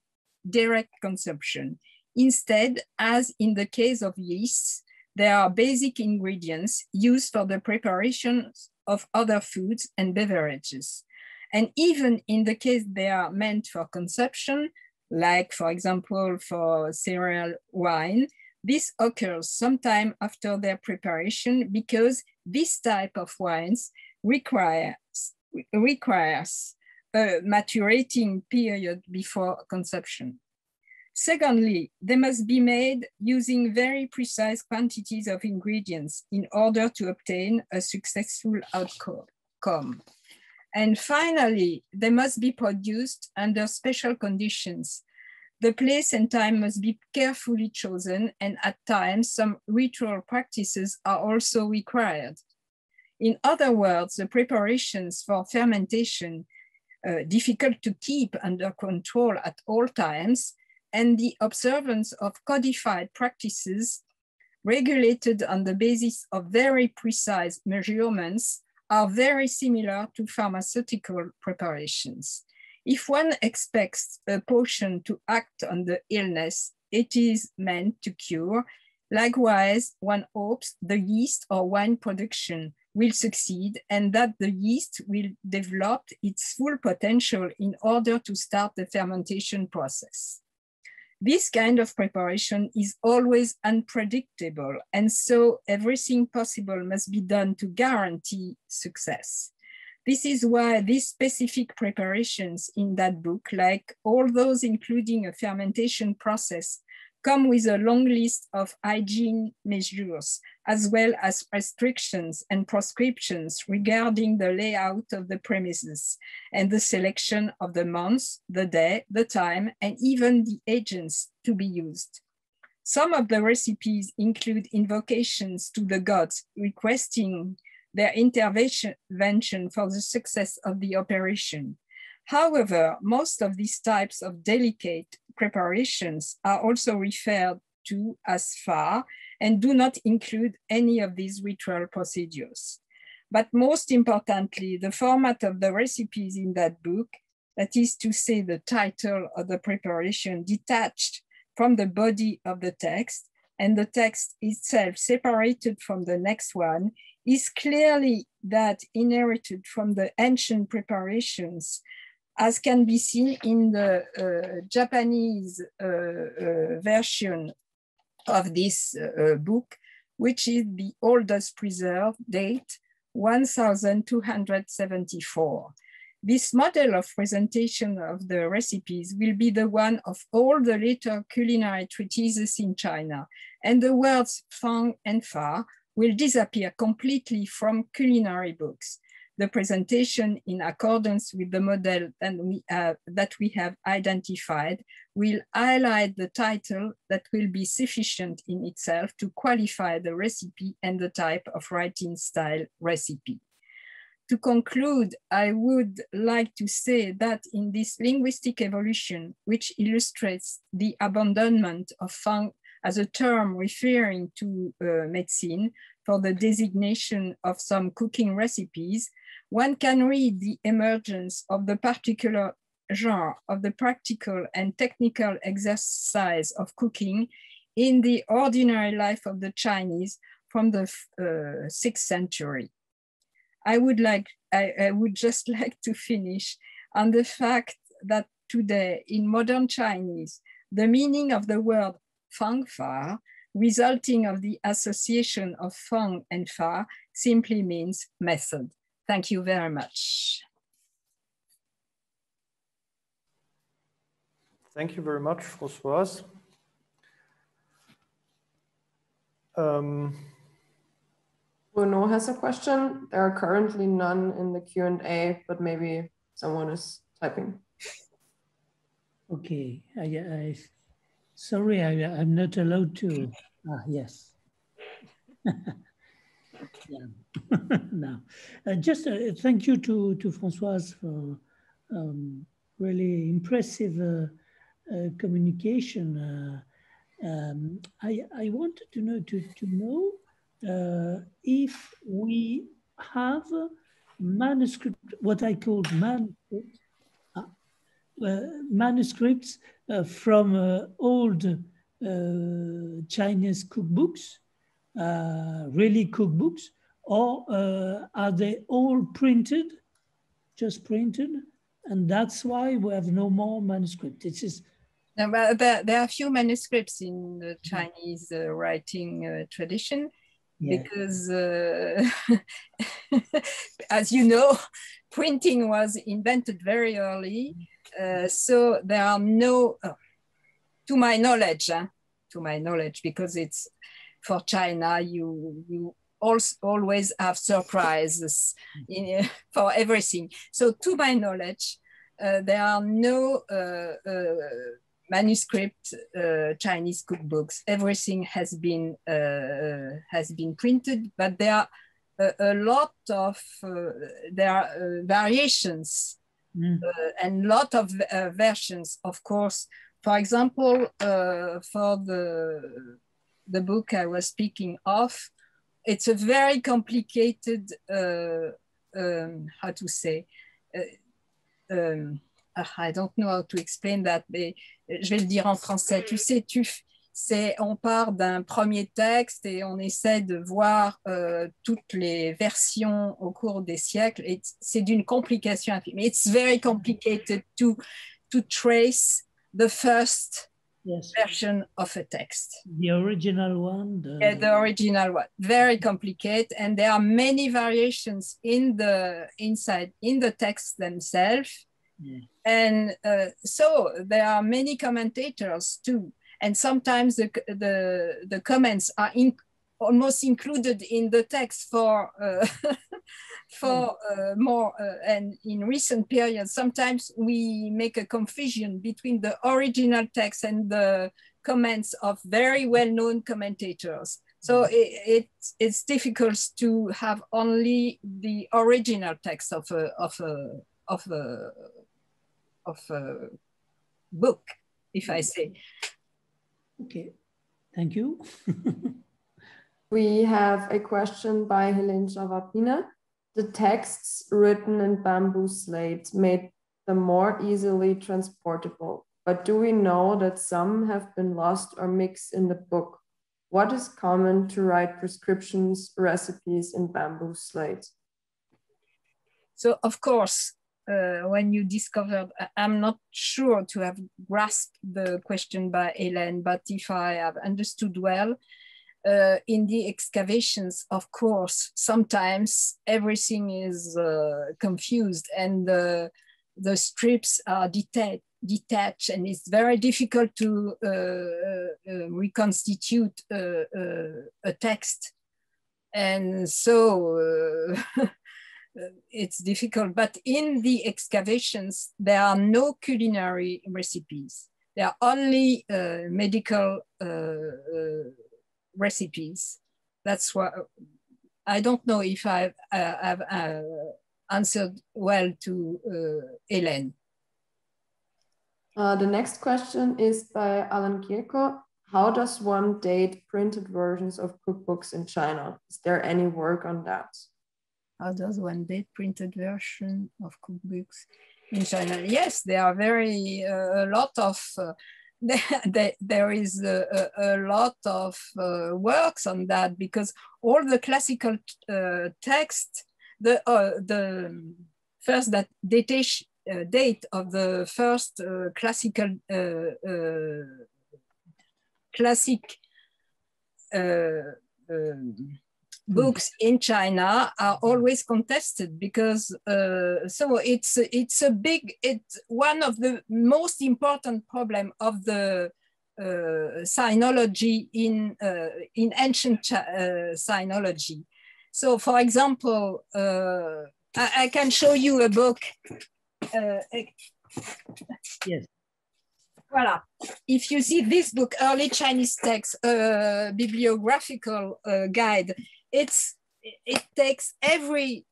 consumption. Instead, as in the case of yeasts, there are basic ingredients used for the preparation of other foods and beverages. And even in the case they are meant for consumption, like for example, for cereal wine, This occurs sometime after their preparation because this type of wines requires a maturating period before consumption. Secondly, they must be made using very precise quantities of ingredients in order to obtain a successful outcome. And finally, they must be produced under special conditions. The place and time must be carefully chosen, and at times some ritual practices are also required. In other words, the preparations for fermentation, difficult to keep under control at all times, and the observance of codified practices regulated on the basis of very precise measurements are very similar to pharmaceutical preparations. If one expects a potion to act on the illness it is meant to cure, likewise, one hopes the yeast or wine production will succeed and that the yeast will develop its full potential in order to start the fermentation process. This kind of preparation is always unpredictable, and so everything possible must be done to guarantee success. This is why these specific preparations in that book, like all those including a fermentation process, come with a long list of hygiene measures, as well as restrictions and prescriptions regarding the layout of the premises and the selection of the month, the day, the time, and even the agents to be used. Some of the recipes include invocations to the gods requesting their intervention for the success of the operation. However, most of these types of delicate preparations are also referred to as far and do not include any of these ritual procedures. But most importantly, the format of the recipes in that book, that is to say the title of the preparation detached from the body of the text and the text itself separated from the next one, is clearly that inherited from the ancient preparations, as can be seen in the Japanese version of this book, which is the oldest preserved date, 1274. This model of presentation of the recipes will be the one of all the later culinary treatises in China, and the words fang and fa will disappear completely from culinary books. The presentation, in accordance with the model that we have identified, will highlight the title that will be sufficient in itself to qualify the recipe and the type of writing style recipe. To conclude, I would like to say that in this linguistic evolution, which illustrates the abandonment of fang as a term referring to medicine for the designation of some cooking recipes, one can read the emergence of the particular genre of the practical and technical exercise of cooking in the ordinary life of the Chinese from the 6th century. I would just like to finish on the fact that today in modern Chinese, the meaning of the word fang fa, resulting of the association of fang and fa, simply means method. Thank you very much. Thank you very much, Françoise. Bruno has a question. There are currently none in the Q&A, but maybe someone is typing. Okay, sorry, I'm not allowed to. Yes. Yeah. No. Just thank you to Françoise for really impressive communication. I wanted to know if we have manuscript, what I call manuscripts from old Chinese cookbooks, really cookbooks, or are they all printed, just printed, and that's why we have no more manuscript? This is Well, there are few manuscripts in the Chinese writing tradition, because, as you know, printing was invented very early. So there are no, to my knowledge, because it's for China, you always have surprises for everything. So to my knowledge, there are no manuscript Chinese cookbooks. Everything has been printed, but there are a lot of there are variations and lot of versions, of course. For example, for the book I was speaking of, it's a very complicated, how to say, I don't know how to explain that, mais je vais le dire en français. Tu sais, on part d'un premier texte et on essaie de voir toutes les versions au cours des siècles. Et c'est d'une complication infinie. It's very complicated to trace the first version of a text. The original one? The original one. Very complicated. And there are many variations in the text themselves. And so there are many commentators too. And sometimes the comments are almost included in the text for more, and in recent periods, sometimes we make a confusion between the original text and the comments of very well-known commentators. So it's difficult to have only the original text of a book, if I say. Okay, thank you. We have a question by Helene Javapina. The texts written in bamboo slates made them more easily transportable, but do we know that some have been lost or mixed in the book? What is common to write prescriptions, recipes in bamboo slates? So of course, when you discovered, I'm not sure to have grasped the question by Hélène, but if I have understood well, in the excavations, of course, sometimes everything is confused and the strips are detached, and it's very difficult to reconstitute a text. And so it's difficult, but in the excavations, there are no culinary recipes. There are only medical recipes. That's why I don't know if I've answered well to Hélène. The next question is by Alan Kierko. How does one date printed versions of cookbooks in China? Is there any work on that? How does one date printed version of cookbooks in China? Yes, there are a lot of, there is a lot of works on that, because all the classical text, the first date of the first classic books in China are always contested, because so it's one of the most important problem of the sinology in ancient sinology. So for example, I can show you a book. Yes. Voilà. If you see this book, Early Chinese Text, bibliographical guide, it takes every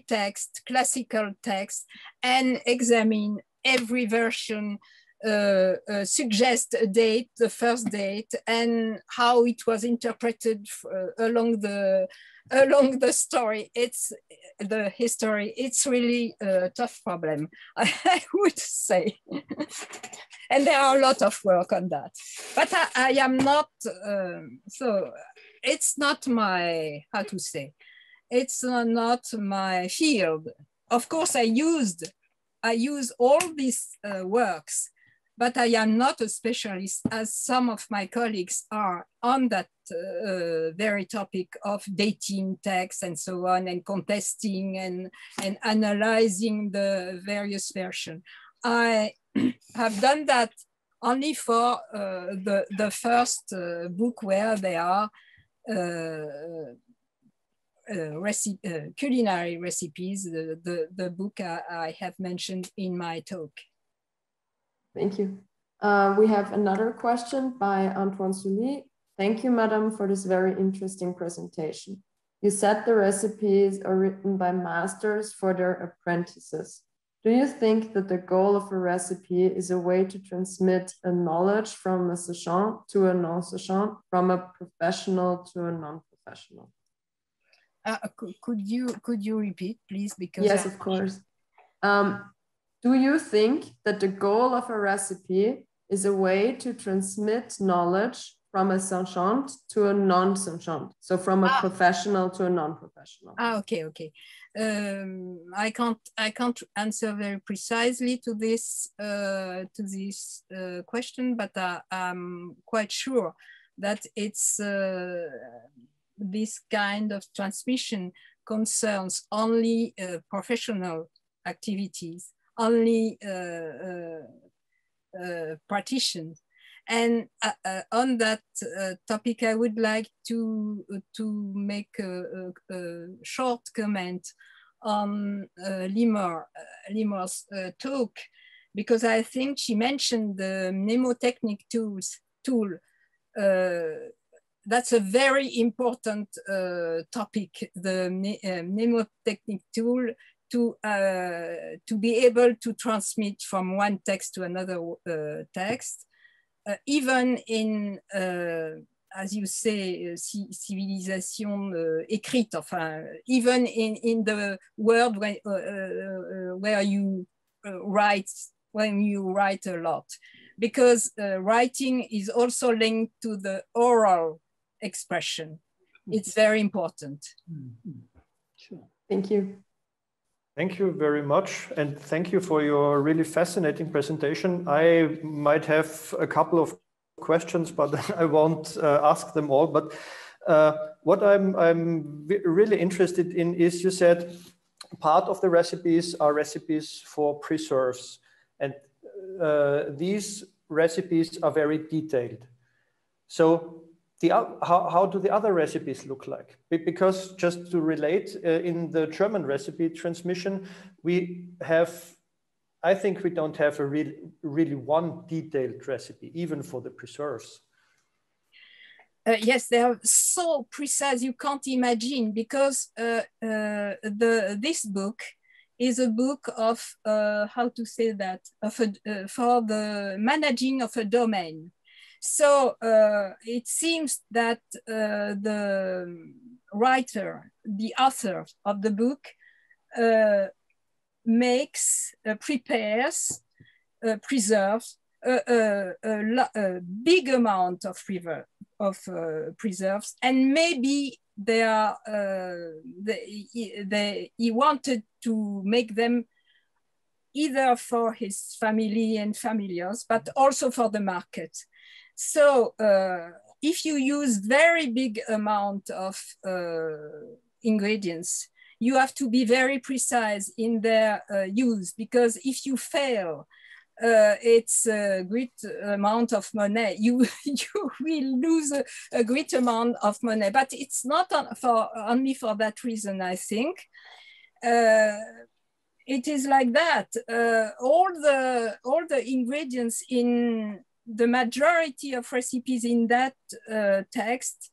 text, classical text, and examine every version, suggest a date, the first date, and how it was interpreted along the story. It's the history. It's really a tough problem, I would say. And there are a lot of work on that. But I am not, so it's not my, how to say, it's not my field. Of course, I use all these works but I am not a specialist, as some of my colleagues are, on that very topic of dating texts and so on, and contesting and analyzing the various versions. I have done that only for the first book, where there are culinary recipes, the book I have mentioned in my talk. Thank you. We have another question by Antoine Sully. Thank you, Madam, for this very interesting presentation. You said the recipes are written by masters for their apprentices. Do you think that the goal of a recipe is a way to transmit a knowledge from a sachant to a non-sachant, from a professional to a non-professional? Could you repeat, please? Because yes, of course. Do you think that the goal of a recipe is a way to transmit knowledge from a sachant to a non-sachant? So from a professional to a non-professional. Okay. I can't answer very precisely to this question, but I'm quite sure that it's this kind of transmission concerns only professional activities, only partitions. And on that topic, I would like to make a short comment on Limor's talk, because I think she mentioned the mnemotechnic tool. That's a very important topic, the mnemotechnic tool, to be able to transmit from one text to another text, even in, as you say, civilisation écrite, enfin, even in the world where you write, when you write a lot, because writing is also linked to the oral expression. It's very important. Mm-hmm. Sure. Thank you. Thank you very much. And thank you for your really fascinating presentation. I might have a couple of questions, but I won't ask them all. But what I'm really interested in is, you said part of the recipes are recipes for preserves. And these recipes are very detailed. So how do the other recipes look like? Because just to relate, in the German recipe transmission, we have, I think we don't have a really one detailed recipe, even for the preserves. Yes, they are so precise you can't imagine, because this book is a book of, how to say that, for the managing of a domain. So it seems that the writer, the author of the book, prepares, preserves a big amount of preserves, and maybe he wanted to make them either for his family and familiars, but also for the market. So if you use very big amount of ingredients, you have to be very precise in their use, because if you fail, it's a great amount of money. You will lose a great amount of money, but it's not only for that reason, I think. It is like that. All the ingredients in the majority of recipes in that text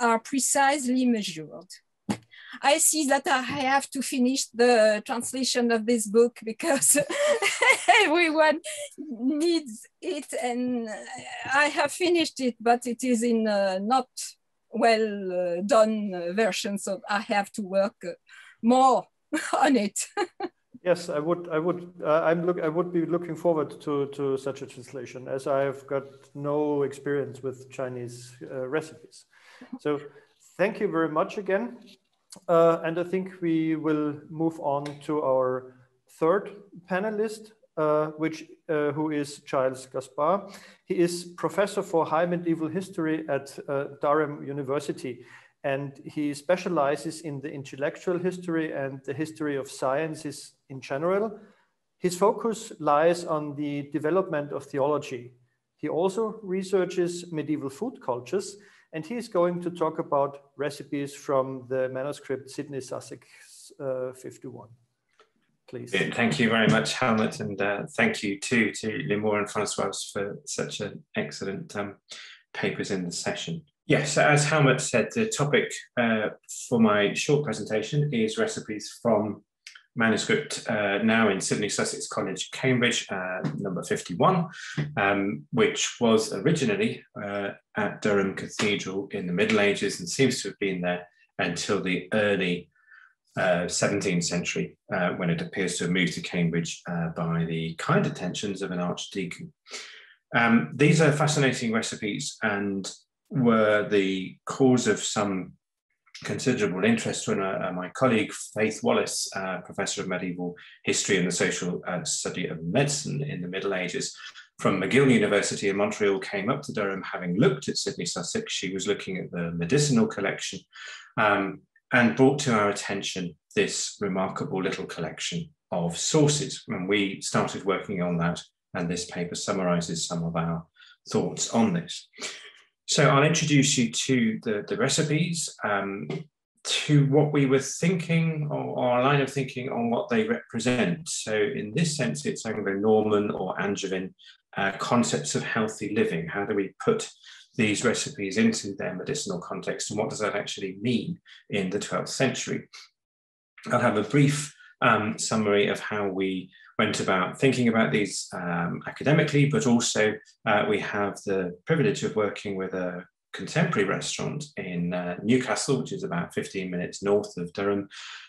are precisely measured. I see that I have to finish the translation of this book, because everyone needs it, and I have finished it, but it is in a not well done version, so I have to work more on it. Yes, I would be looking forward to such a translation, as I've got no experience with Chinese recipes. So thank you very much again. And I think we will move on to our third panelist, who is Giles Gaspar. He is professor for high medieval history at Durham University, and he specializes in the intellectual history and the history of sciences in general. His focus lies on the development of theology. He also researches medieval food cultures, and he is going to talk about recipes from the manuscript Sidney, Sussex 51. Please. Thank you very much, Helmut, and thank you too to Limor and Françoise for such an excellent papers in the session. Yes, as Helmut said, the topic for my short presentation is recipes from manuscript now in Sidney, Sussex College, Cambridge, number 51, which was originally at Durham Cathedral in the Middle Ages and seems to have been there until the early 17th century, when it appears to have moved to Cambridge by the kind attentions of an archdeacon. These are fascinating recipes and were the cause of some considerable interest when my colleague Faith Wallace, Professor of Medieval History and the Social Study of Medicine in the Middle Ages from McGill University in Montreal, came up to Durham having looked at Sidney, Sussex. She was looking at the medicinal collection and brought to our attention this remarkable little collection of sources. And we started working on that, and this paper summarizes some of our thoughts on this. So I'll introduce you to the recipes, to what we were thinking, or our line of thinking on what they represent. So in this sense, it's Anglo-Norman or Angevin concepts of healthy living. How do we put these recipes into their medicinal context, and what does that actually mean in the 12th century? I'll have a brief summary of how we went about thinking about these academically, but also we have the privilege of working with a contemporary restaurant in Newcastle, which is about 15 minutes north of Durham,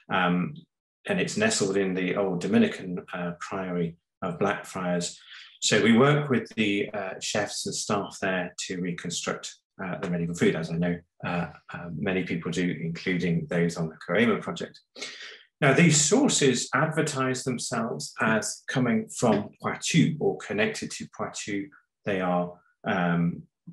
and it's nestled in the old Dominican Priory of Blackfriars. So we work with the chefs and staff there to reconstruct the medieval food, as I know many people do, including those on the CoReMA project. Now, these sources advertise themselves as coming from Poitou or connected to Poitou. They are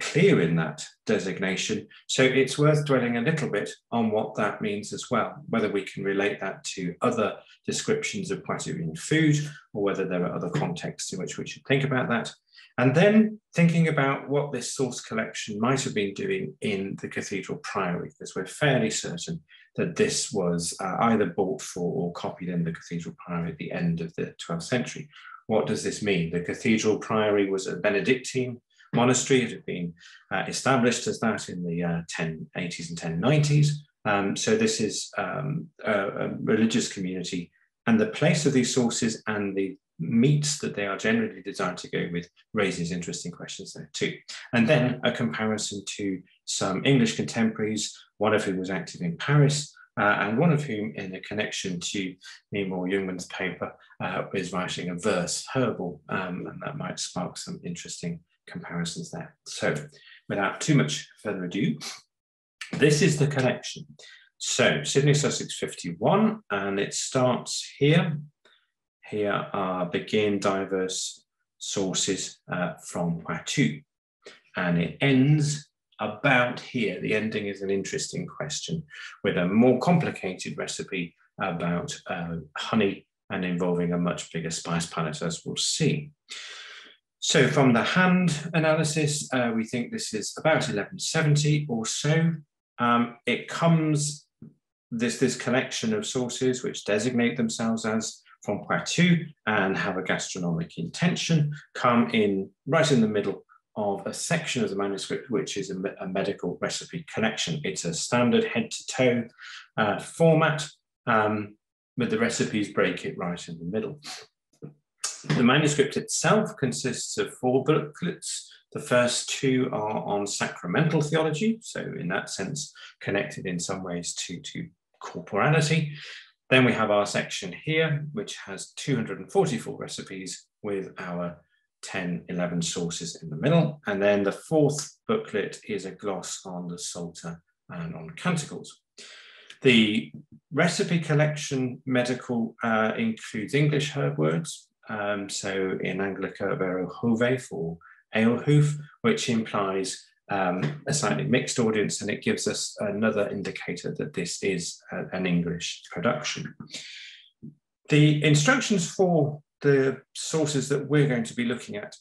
clear in that designation. So it's worth dwelling a little bit on what that means as well, whether we can relate that to other descriptions of Poitouin food, or whether there are other contexts in which we should think about that. And then thinking about what this source collection might have been doing in the Cathedral Priory, because we're fairly certain that this was either bought for or copied in the Cathedral Priory at the end of the 12th century. What does this mean? The Cathedral Priory was a Benedictine monastery. It had been established as that in the 1080s and 1090s. So this is a religious community, and the place of these sources and the meats that they are generally designed to go with raises interesting questions there too. And then a comparison to some English contemporaries, one of whom was active in Paris, and one of whom, in a connection to Limor Yungman's paper, is writing a verse herbal, and that might spark some interesting comparisons there. So without too much further ado, this is the collection. So Sidney, Sussex 51, and it starts here. Here begin diverse sources from Poitou, and it ends about here. The ending is an interesting question with a more complicated recipe about honey and involving a much bigger spice palette, as we'll see. So from the hand analysis, we think this is about 1170 or so. It comes, this collection of sources which designate themselves as from Poitou and have a gastronomic intention, come in right in the middle of a section of the manuscript, which is a medical recipe collection. It's a standard head-to-toe format, with the recipes break it right in the middle. The manuscript itself consists of 4 booklets. The first 2 are on sacramental theology, so in that sense, connected in some ways to corporality. Then we have our section here, which has 244 recipes with our 11 sources in the middle. And then the 4th booklet is a gloss on the Psalter and on canticles. The recipe collection medical includes English herb words, So in Anglica, vero hove for ale hoof, which implies a slightly mixed audience, and it gives us another indicator that this is an English production. The instructions for the sources that we're going to be looking at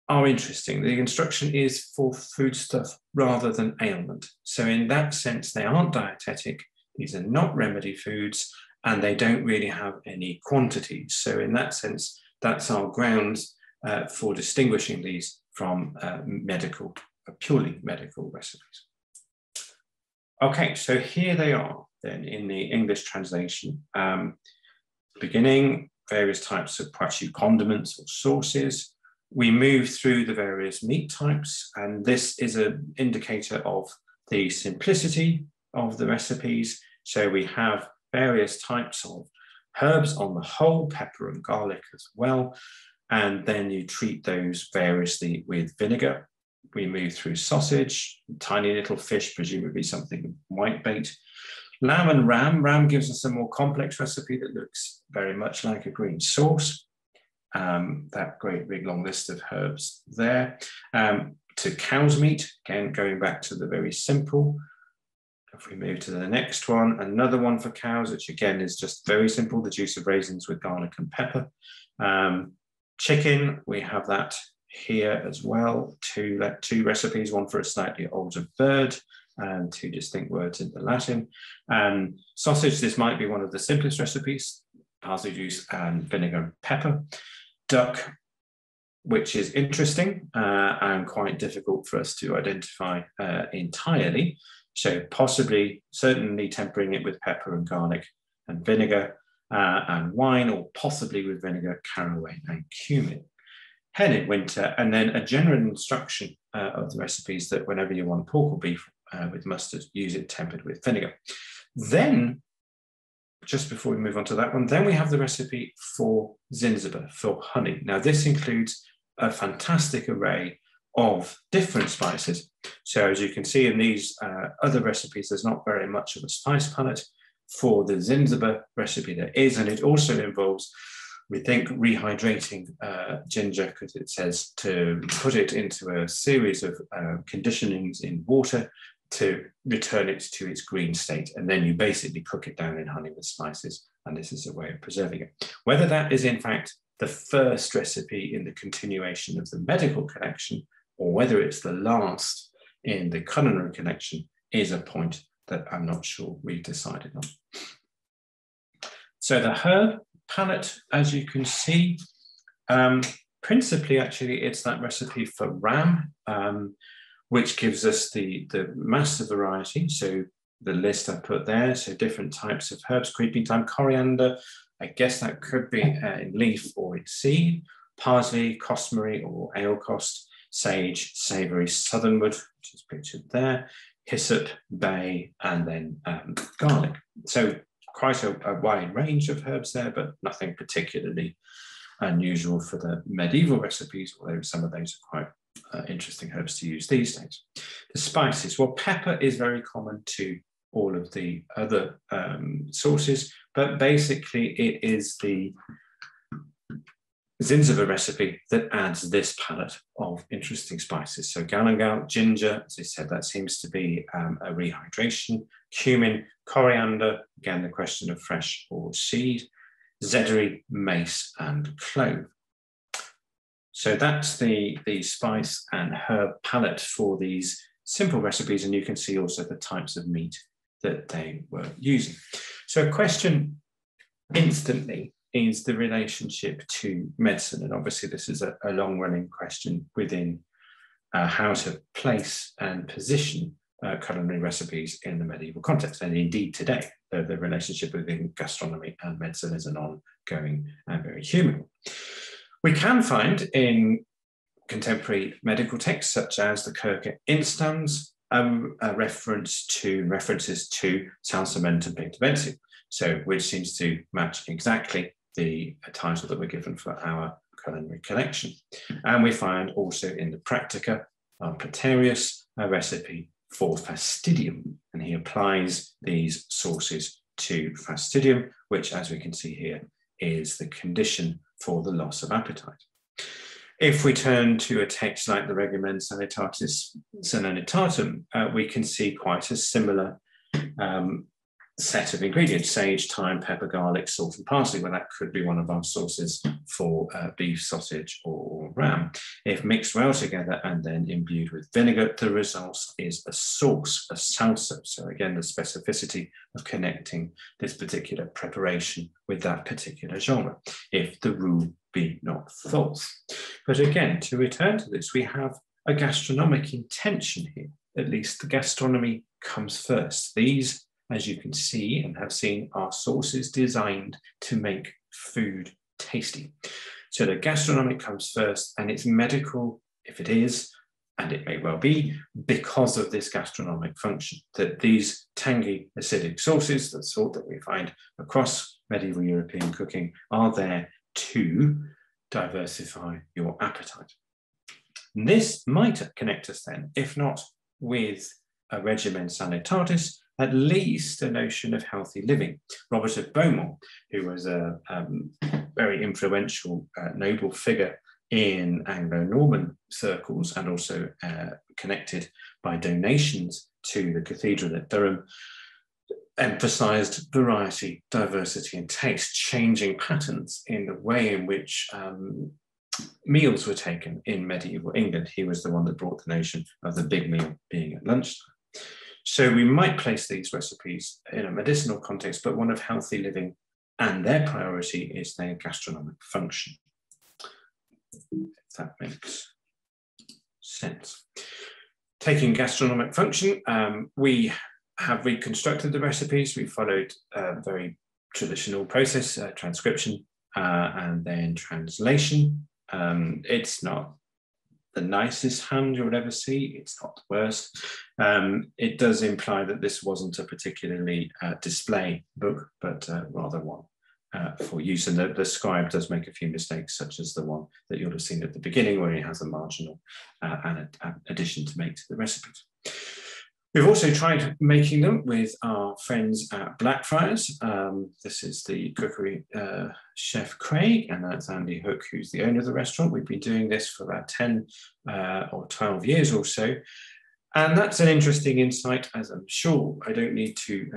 are interesting. The instruction is for foodstuff rather than ailment. So in that sense, they aren't dietetic, these are not remedy foods, and they don't really have any quantities. So in that sense, that's our grounds for distinguishing these from purely medical recipes. Okay, so here they are then in the English translation. Beginning, various types of poitou condiments or sauces. We move through the various meat types, and this is an indicator of the simplicity of the recipes. So we have various types of herbs on the whole, pepper and garlic as well, and then you treat those variously with vinegar. We move through sausage, tiny little fish, presumably something whitebait. Lamb and ram. Ram gives us a more complex recipe that looks very much like a green sauce. That great big long list of herbs there. To cow's meat, again, going back to the very simple. If we move to the next one, another one for cows, which again is just very simple, the juice of raisins with garlic and pepper. Chicken, we have that here as well. Two recipes, one for a slightly older bird, and two distinct words in the Latin. Sausage, this might be one of the simplest recipes, parsley juice and vinegar and pepper. Duck, which is interesting and quite difficult for us to identify entirely. So possibly, certainly tempering it with pepper and garlic and vinegar and wine, or possibly with vinegar, caraway and cumin. Hen in winter, and then a general instruction of the recipes that whenever you want pork or beef with mustard, use it tempered with vinegar. Then, just before we move on to that one, then we have the recipe for Zinzabi, for honey. Now this includes a fantastic array of different spices. So as you can see in these other recipes, there's not very much of a spice palette. For the Zinzabi recipe there is, and it also involves, we think, rehydrating ginger, because it says to put it into a series of conditionings in water to return it to its green state. And then you basically cook it down in honey with spices. And this is a way of preserving it. Whether that is in fact the first recipe in the continuation of the medical collection, or whether it's the last in the culinary collection, is a point that I'm not sure we've decided on. So the herb palette, as you can see, principally actually it's that recipe for ram, which gives us the massive variety. So the list I put there, so different types of herbs, creeping thyme, coriander, I guess that could be in leaf or in seed, parsley, cosmary or alecost, sage, savoury southernwood, which is pictured there, hyssop, bay, and then garlic. So quite a wide range of herbs there, but nothing particularly unusual for the medieval recipes, although some of those are quite interesting herbs to use these days. The spices, well, pepper is very common to all of the other sources, but basically it is the Zinzabi recipe that adds this palette of interesting spices. So galangal, ginger, as I said, that seems to be a rehydration. Cumin, coriander, again, the question of fresh or seed. Zeddery, mace, and clove. So that's the spice and herb palette for these simple recipes, and you can see also the types of meat that they were using. So a question instantly is the relationship to medicine. And obviously this is a long-running question within how to place and position culinary recipes in the medieval context. And indeed today, the relationship within gastronomy and medicine is an ongoing and very human one. We can find in contemporary medical texts, such as the Kirche Instans, references to Salsament and Pintervention, so which seems to match exactly the title that we're given for our culinary collection. And we find also in the Practica Praetorius a recipe for fastidium, and he applies these sources to fastidium, which, as we can see here, is the condition for the loss of appetite. If we turn to a text like the Regimen Sanitatis Serenitatum, we can see quite a similar set of ingredients: sage, thyme, pepper, garlic, salt, and parsley. Well, that could be one of our sources for beef, sausage, or ram. If mixed well together and then imbued with vinegar, the result is a sauce, a salsa. So again, the specificity of connecting this particular preparation with that particular genre, if the rule be not false. But again, to return to this, we have a gastronomic intention here. At least the gastronomy comes first. These, as you can see and have seen, are sauces designed to make food tasty. So the gastronomic comes first, and it's medical if it is, and it may well be, because of this gastronomic function, that these tangy acidic sauces, the sort that we find across medieval European cooking, are there to diversify your appetite. And this might connect us then, if not with a regimen sanitatis, at least a notion of healthy living. Robert of Beaumont, who was a very influential noble figure in Anglo-Norman circles and also connected by donations to the cathedral at Durham, emphasized variety, diversity, and taste, changing patterns in the way in which meals were taken in medieval England. He was the one that brought the notion of the big meal being at lunchtime. So we might place these recipes in a medicinal context, but one of healthy living, and their priority is their gastronomic function, if that makes sense. Taking gastronomic function, we have reconstructed the recipes. We followed a very traditional process, transcription and then translation. It's not the nicest hand you would ever see. It's not the worst. It does imply that this wasn't a particularly display book, but rather one for use. And the scribe does make a few mistakes, such as the one that you'll have seen at the beginning, where he has a marginal addition to make to the recipes. We've also tried making them with our friends at Blackfriars. This is the cookery chef Craig, and that's Andy Hook, who's the owner of the restaurant. We've been doing this for about 10 or 12 years or so. And that's an interesting insight, as I'm sure I don't need to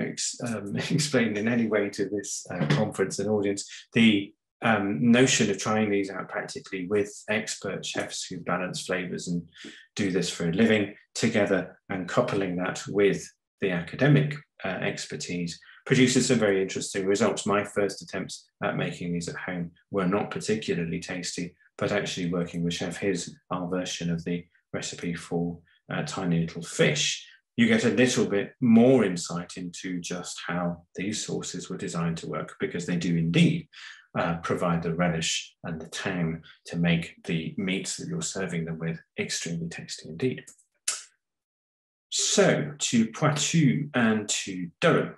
explain in any way to this conference and audience, the notion of trying these out practically with expert chefs who balance flavors and do this for a living together, and coupling that with the academic expertise produces some very interesting results. My first attempts at making these at home were not particularly tasty, but actually working with Chef His, our version of the recipe for tiny little fish, you get a little bit more insight into just how these sauces were designed to work, because they do indeed provide the relish and the tang to make the meats that you're serving them with extremely tasty indeed. So to Poitou and to Durham.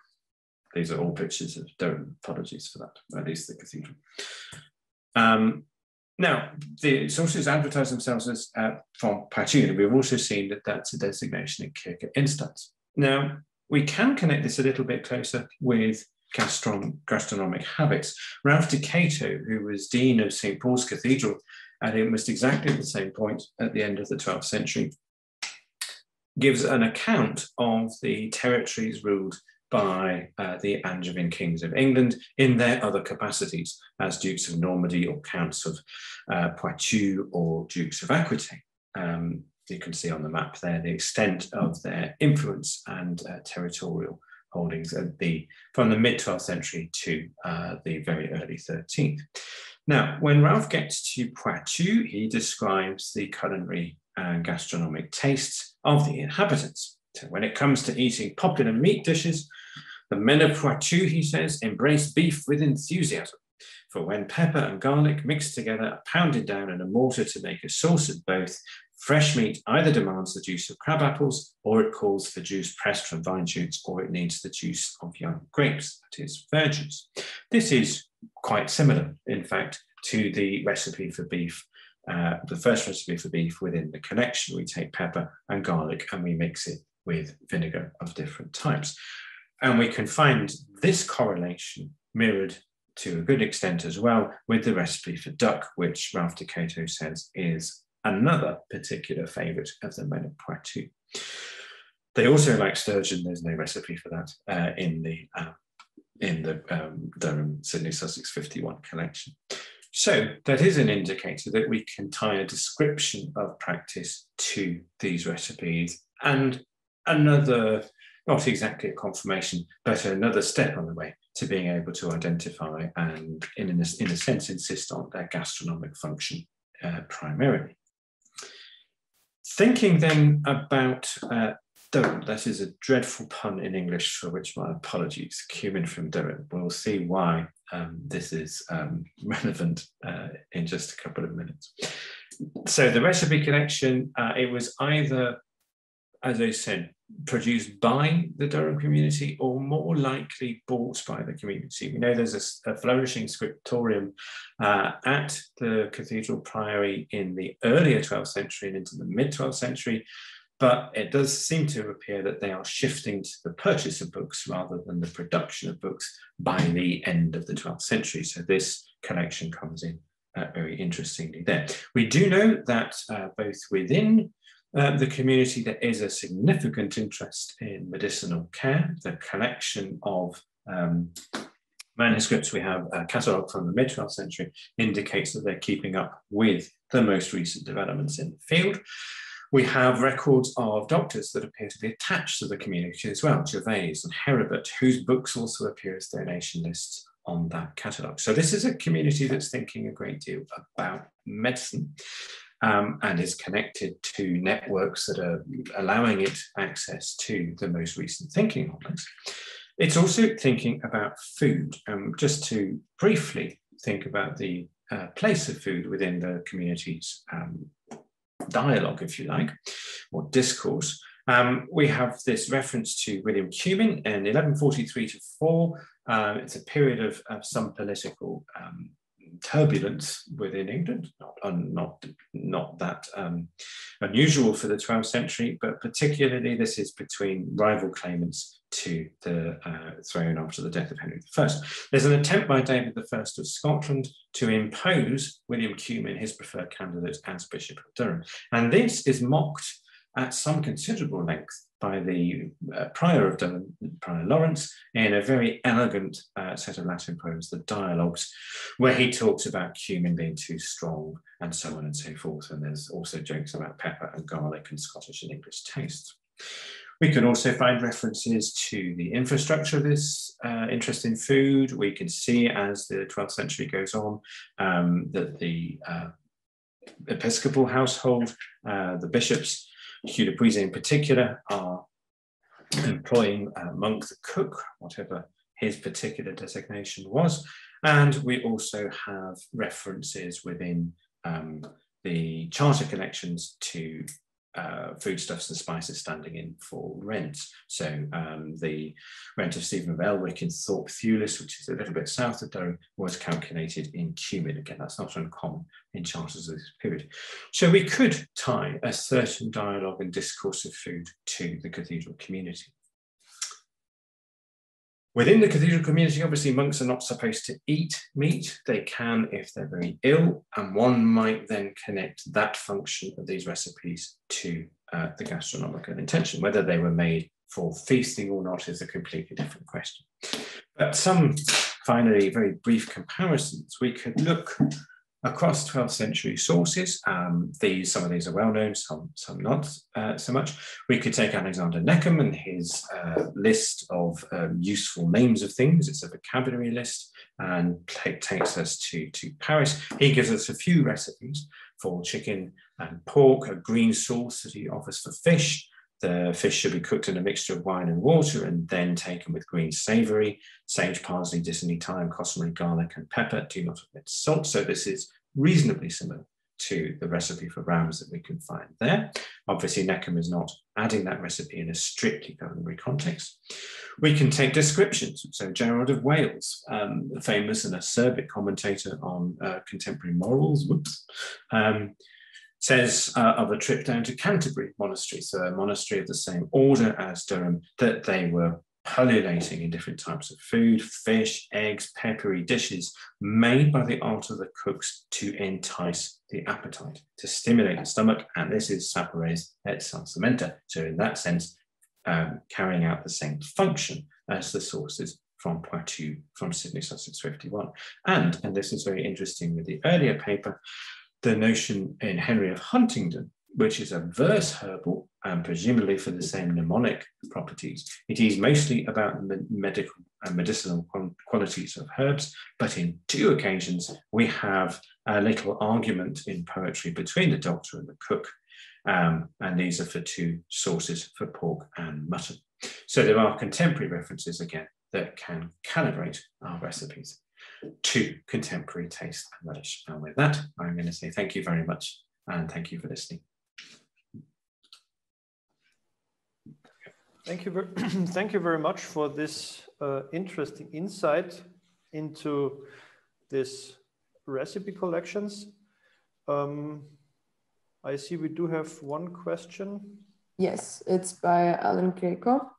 These are all pictures of Durham, apologies for that, at least the cathedral. Now, the sources advertise themselves as from Poitou, and we've also seen that that's a designation in Kirche Instanz. Now, we can connect this a little bit closer with gastronomic habits. Ralph de Cato, who was Dean of St. Paul's Cathedral at almost exactly the same point at the end of the 12th century, gives an account of the territories ruled by the Angevin kings of England in their other capacities as Dukes of Normandy or Counts of Poitou or Dukes of Aquitaine. You can see on the map there the extent of their influence and territorial holdings from the mid-12th century to the very early 13th. Now, when Ralph gets to Poitou, he describes the culinary and gastronomic tastes of the inhabitants. So when it comes to eating popular meat dishes, the men of Poitou, he says, embrace beef with enthusiasm. For when pepper and garlic mixed together are pounded down in a mortar to make a sauce of both, fresh meat either demands the juice of crab apples, or it calls for juice pressed from vine shoots, or it needs the juice of young grapes, that is, verjuice. This is quite similar, in fact, to the recipe for beef, the first recipe for beef within the connection. We take pepper and garlic and we mix it with vinegar of different types. And we can find this correlation mirrored to a good extent as well with the recipe for duck, which Ralph Decato says is another particular favourite of the men of Poitou. They also like sturgeon. There's no recipe for that in the Durham Sidney Sussex 51 collection. So that is an indicator that we can tie a description of practice to these recipes, and another, not exactly a confirmation, but another step on the way to being able to identify and in a sense insist on their gastronomic function primarily. Thinking then about Durham, that is a dreadful pun in English for which my apologies, cumin from Durham. We'll see why this is relevant in just a couple of minutes. So the recipe collection, it was either, as I said, produced by the Durham community or more likely bought by the community. We know there's a flourishing scriptorium at the Cathedral Priory in the earlier 12th century and into the mid-12th century, but it does seem to appear that they are shifting to the purchase of books rather than the production of books by the end of the 12th century. So this collection comes in very interestingly there. We do know that both within the community there is a significant interest in medicinal care. The collection of manuscripts we have, a catalogue from the mid-12th century, indicates that they're keeping up with the most recent developments in the field. We have records of doctors that appear to be attached to the community as well, Giles and Heribert, whose books also appear as donation lists on that catalogue. So this is a community that's thinking a great deal about medicine and is connected to networks that are allowing it access to the most recent thinking on this. It's also thinking about food. Just to briefly think about the place of food within the community's dialogue, if you like, or discourse. We have this reference to William Cumin in 1143 to 4. It's a period of some political turbulence within England, not that unusual for the 12th century, but particularly this is between rival claimants to the throne after the death of Henry I. There's an attempt by David I of Scotland to impose William Cumin, his preferred candidate, as Bishop of Durham. And this is mocked at some considerable length by the Prior of Durham, Prior Lawrence, in a very elegant set of Latin poems, the Dialogues, where he talks about cumin being too strong and so on and so forth. And there's also jokes about pepper and garlic and Scottish and English tastes. We can also find references to the infrastructure of this interest in food. We can see as the 12th century goes on that the episcopal household, the bishops, Hugh de Puisay in particular, are employing monk the cook, whatever his particular designation was. And we also have references within the charter collections to foodstuffs and spices standing in for rent. So the rent of Stephen of Elwick in Thorpe Thewlis, which is a little bit south of Durham, was calculated in cumin. Again, that's not uncommon in charters of this period. So we could tie a certain dialogue and discourse of food to the cathedral community. Within the cathedral community, obviously, monks are not supposed to eat meat. They can if they're very ill, and one might then connect that function of these recipes to the gastronomical intention. Whether they were made for feasting or not is a completely different question. But some, finally, very brief comparisons. We could look across 12th century sources. Some of these are well known, some not so much. We could take Alexander Neckham and his list of useful names of things. It's a vocabulary list and takes us to Paris. He gives us a few recipes for chicken and pork, a green sauce that he offers for fish. The fish should be cooked in a mixture of wine and water and then taken with green savoury, sage, parsley, dittany, thyme, cosmary, garlic and pepper. Do not omit salt. So this is reasonably similar to the recipe for rams that we can find there. Obviously, Neckham is not adding that recipe in a strictly culinary context. We can take descriptions. So Gerard of Wales, famous and acerbic commentator on contemporary morals, says of a trip down to Canterbury Monastery, so a monastery of the same order as Durham, that they were pullulating in different types of food, fish, eggs, peppery dishes made by the art of the cooks to entice the appetite, to stimulate the stomach, and this is sapores et salsamenta. So in that sense, carrying out the same function as the sources from Poitou, from Sidney, Sussex 51. And this is very interesting with the earlier paper, the notion in Henry of Huntingdon, which is a verse herbal, and presumably for the same mnemonic properties. It is mostly about the medical and medicinal qualities of herbs, but in 2 occasions, we have a little argument in poetry between the doctor and the cook, and these are for 2 sources for pork and mutton. So there are contemporary references again that can calibrate our recipes to contemporary taste and relish. And with that, I'm going to say thank you very much, and thank you for listening. Thank you very much for this interesting insight into this recipe collections. I see we do have one question. Yes, it's by Alan Greco.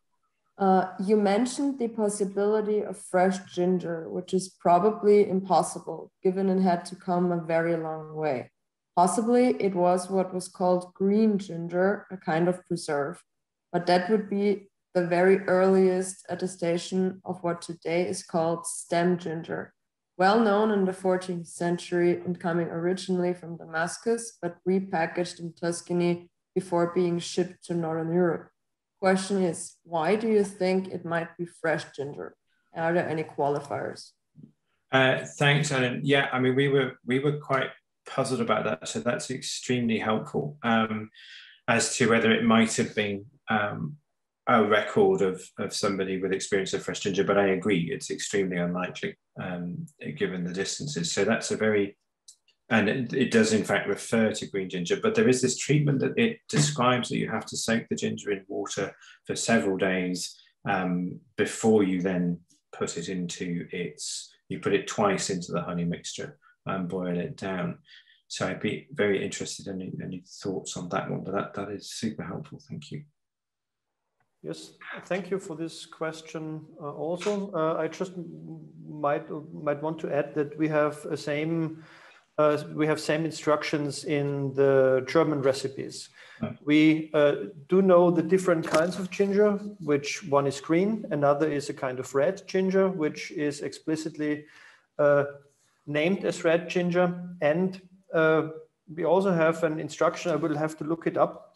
You mentioned the possibility of fresh ginger, which is probably impossible, given it had to come a very long way. Possibly it was what was called green ginger, a kind of preserve, but that would be the very earliest attestation of what today is called stem ginger, well known in the 14th century and coming originally from Damascus, but repackaged in Tuscany before being shipped to Northern Europe. Question is, why do you think it might be fresh ginger? Are there any qualifiers? Thanks, Alan. Yeah, I mean, we were quite puzzled about that, so that's extremely helpful as to whether it might have been a record of somebody with experience of fresh ginger, but I agree, it's extremely unlikely given the distances. So that's a very, and it does in fact refer to green ginger, but there is this treatment that it describes that you have to soak the ginger in water for several days before you then put it into you put it twice into the honey mixture and boil it down. So I'd be very interested in any thoughts on that one, but that is super helpful, thank you. Yes, thank you for this question also. I just might want to add that we have same instructions in the German recipes. We do know the different kinds of ginger, which one is green, another is a kind of red ginger, which is explicitly named as red ginger. And we also have an instruction, I will have to look it up,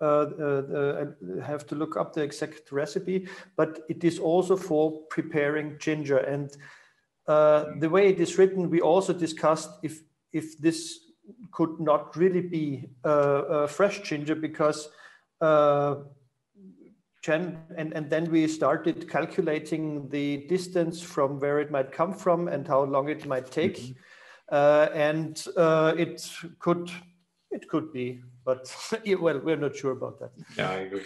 I have to look up the exact recipe, but it is also for preparing ginger. And the way it is written, we also discussed if this could not really be fresh ginger, because and then we started calculating the distance from where it might come from and how long it might take. And it could be, but well, we're not sure about that. Yeah, I agree.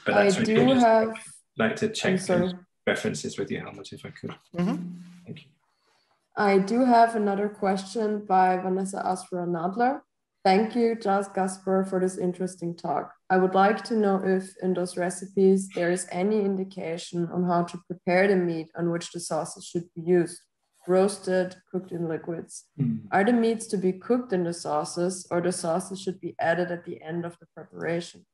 But that's I do have, like to check those references with you, Helmut, if I could. Thank you. I do have another question by Vanessa Asfra-Nadler. Thank you, Giles Gasper, for this interesting talk. I would like to know if in those recipes there is any indication on how to prepare the meat on which the sauces should be used. Roasted, cooked in liquids. Are the meats to be cooked in the sauces, or the sauces should be added at the end of the preparation?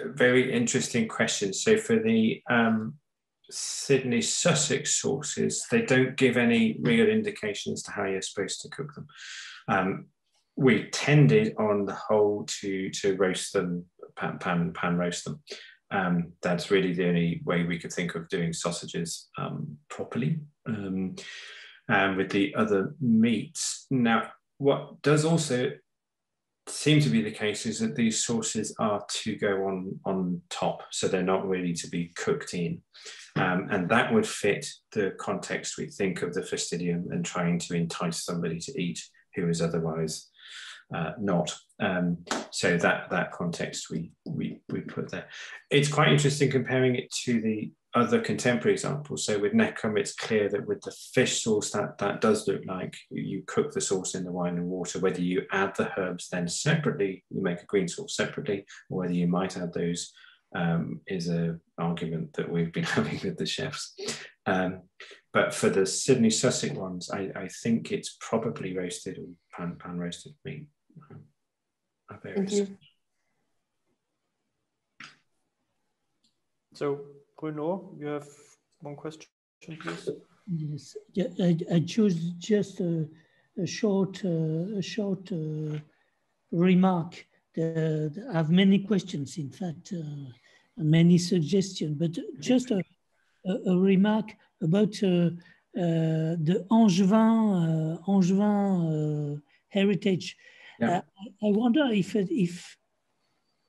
Very interesting question. So for the Sidney Sussex sauces, they don't give any real indication as to how you're supposed to cook them. We tended on the whole to roast them, pan roast them. That's really the only way we could think of doing sausages properly. And with the other meats. Now, what does also seem to be the case is that these sauces are to go on top, so they're not really to be cooked in. And that would fit the context we think of the fastidium and trying to entice somebody to eat who is otherwise not. So that context we put there. It's quite interesting comparing it to the other contemporary examples. So with Neckham, it's clear that with the fish sauce, that does look like you cook the sauce in the wine and water, whether you add the herbs then separately, you make a green sauce separately, or whether you might add those is an argument that we've been having with the chefs. But for the Sydney Sussex ones, I think it's probably roasted or pan roasted meat. Thank you. So, Bruno, you have one question, please. Yes, yeah, I choose just a short remark. I have many questions, in fact, and many suggestions, but just a remark about the Angevin heritage. Yeah. I wonder if,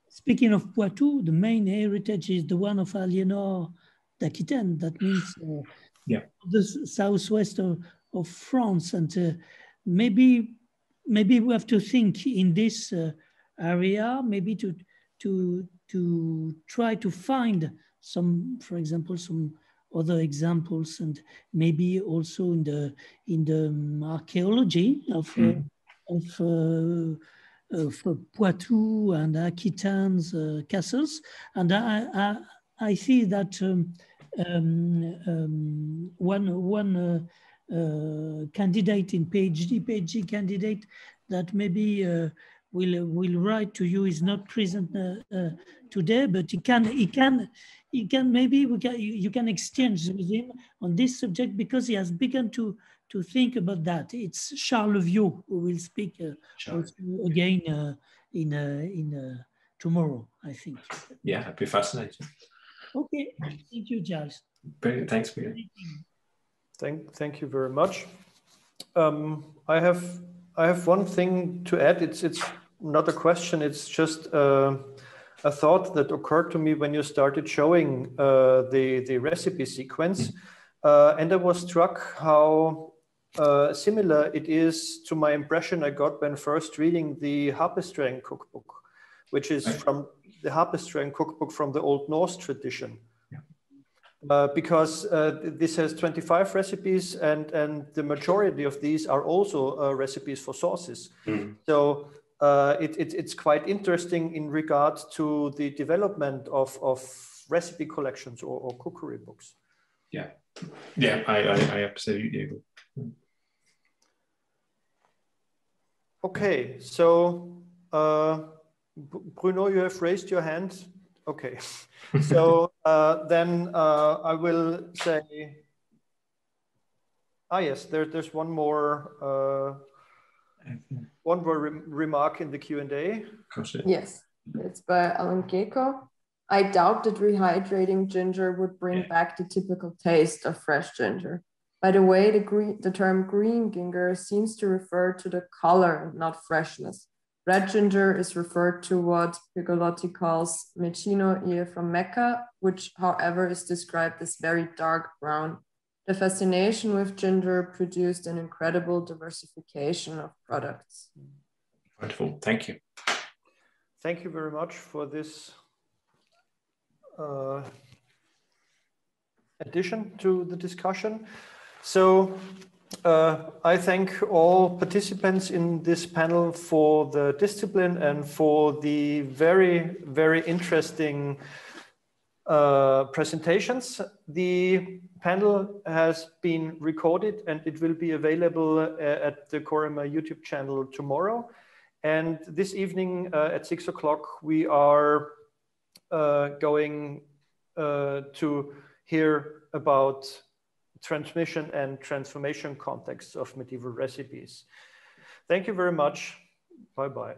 speaking of Poitou, the main heritage is the one of Aliénor d'Aquitaine. That means the southwest of France, and maybe we have to think in this area, maybe to try to find some, for example, some other examples, and maybe also in the archaeology of Poitou and Aquitaine's castles, and I see that one candidate in PhD candidate that maybe will write to you is not present today, but you can maybe you can exchange with him on this subject, because he has begun to think about that. It's Charles Viau who will speak also again in tomorrow, I think. Yeah, that'd be fascinating. Okay, thank you, Giles. Brilliant, thanks, Peter. Thank you very much. I have one thing to add. It's not a question. It's just a thought that occurred to me when you started showing the recipe sequence, and I was struck how similar it is to my impression I got when first reading the Harpestrain cookbook, which is from the Harpestrain cookbook from the Old Norse tradition. Because this has 25 recipes, and the majority of these are also recipes for sauces. So it's quite interesting in regard to the development of recipe collections or cookery books. Yeah, I absolutely agree. Okay, so Bruno, you have raised your hand. Okay, so then I will say, yes, there's one more remark in the Q&A. Yes, it's by Alan Gecko. I doubt that rehydrating ginger would bring back the typical taste of fresh ginger. By the way, the term green ginger seems to refer to the color, not freshness. Red ginger is referred to what Pigolotti calls mechino from Mecca, which, however, is described as very dark brown. The fascination with ginger produced an incredible diversification of products. Wonderful, thank you. Thank you very much for this addition to the discussion. So I thank all participants in this panel for the discipline and for the very, very interesting presentations. The panel has been recorded and it will be available at the CoReMA YouTube channel tomorrow. And this evening at 6 o'clock, we are going to hear about transmission and transformation contexts of medieval recipes. Thank you very much. Bye-bye.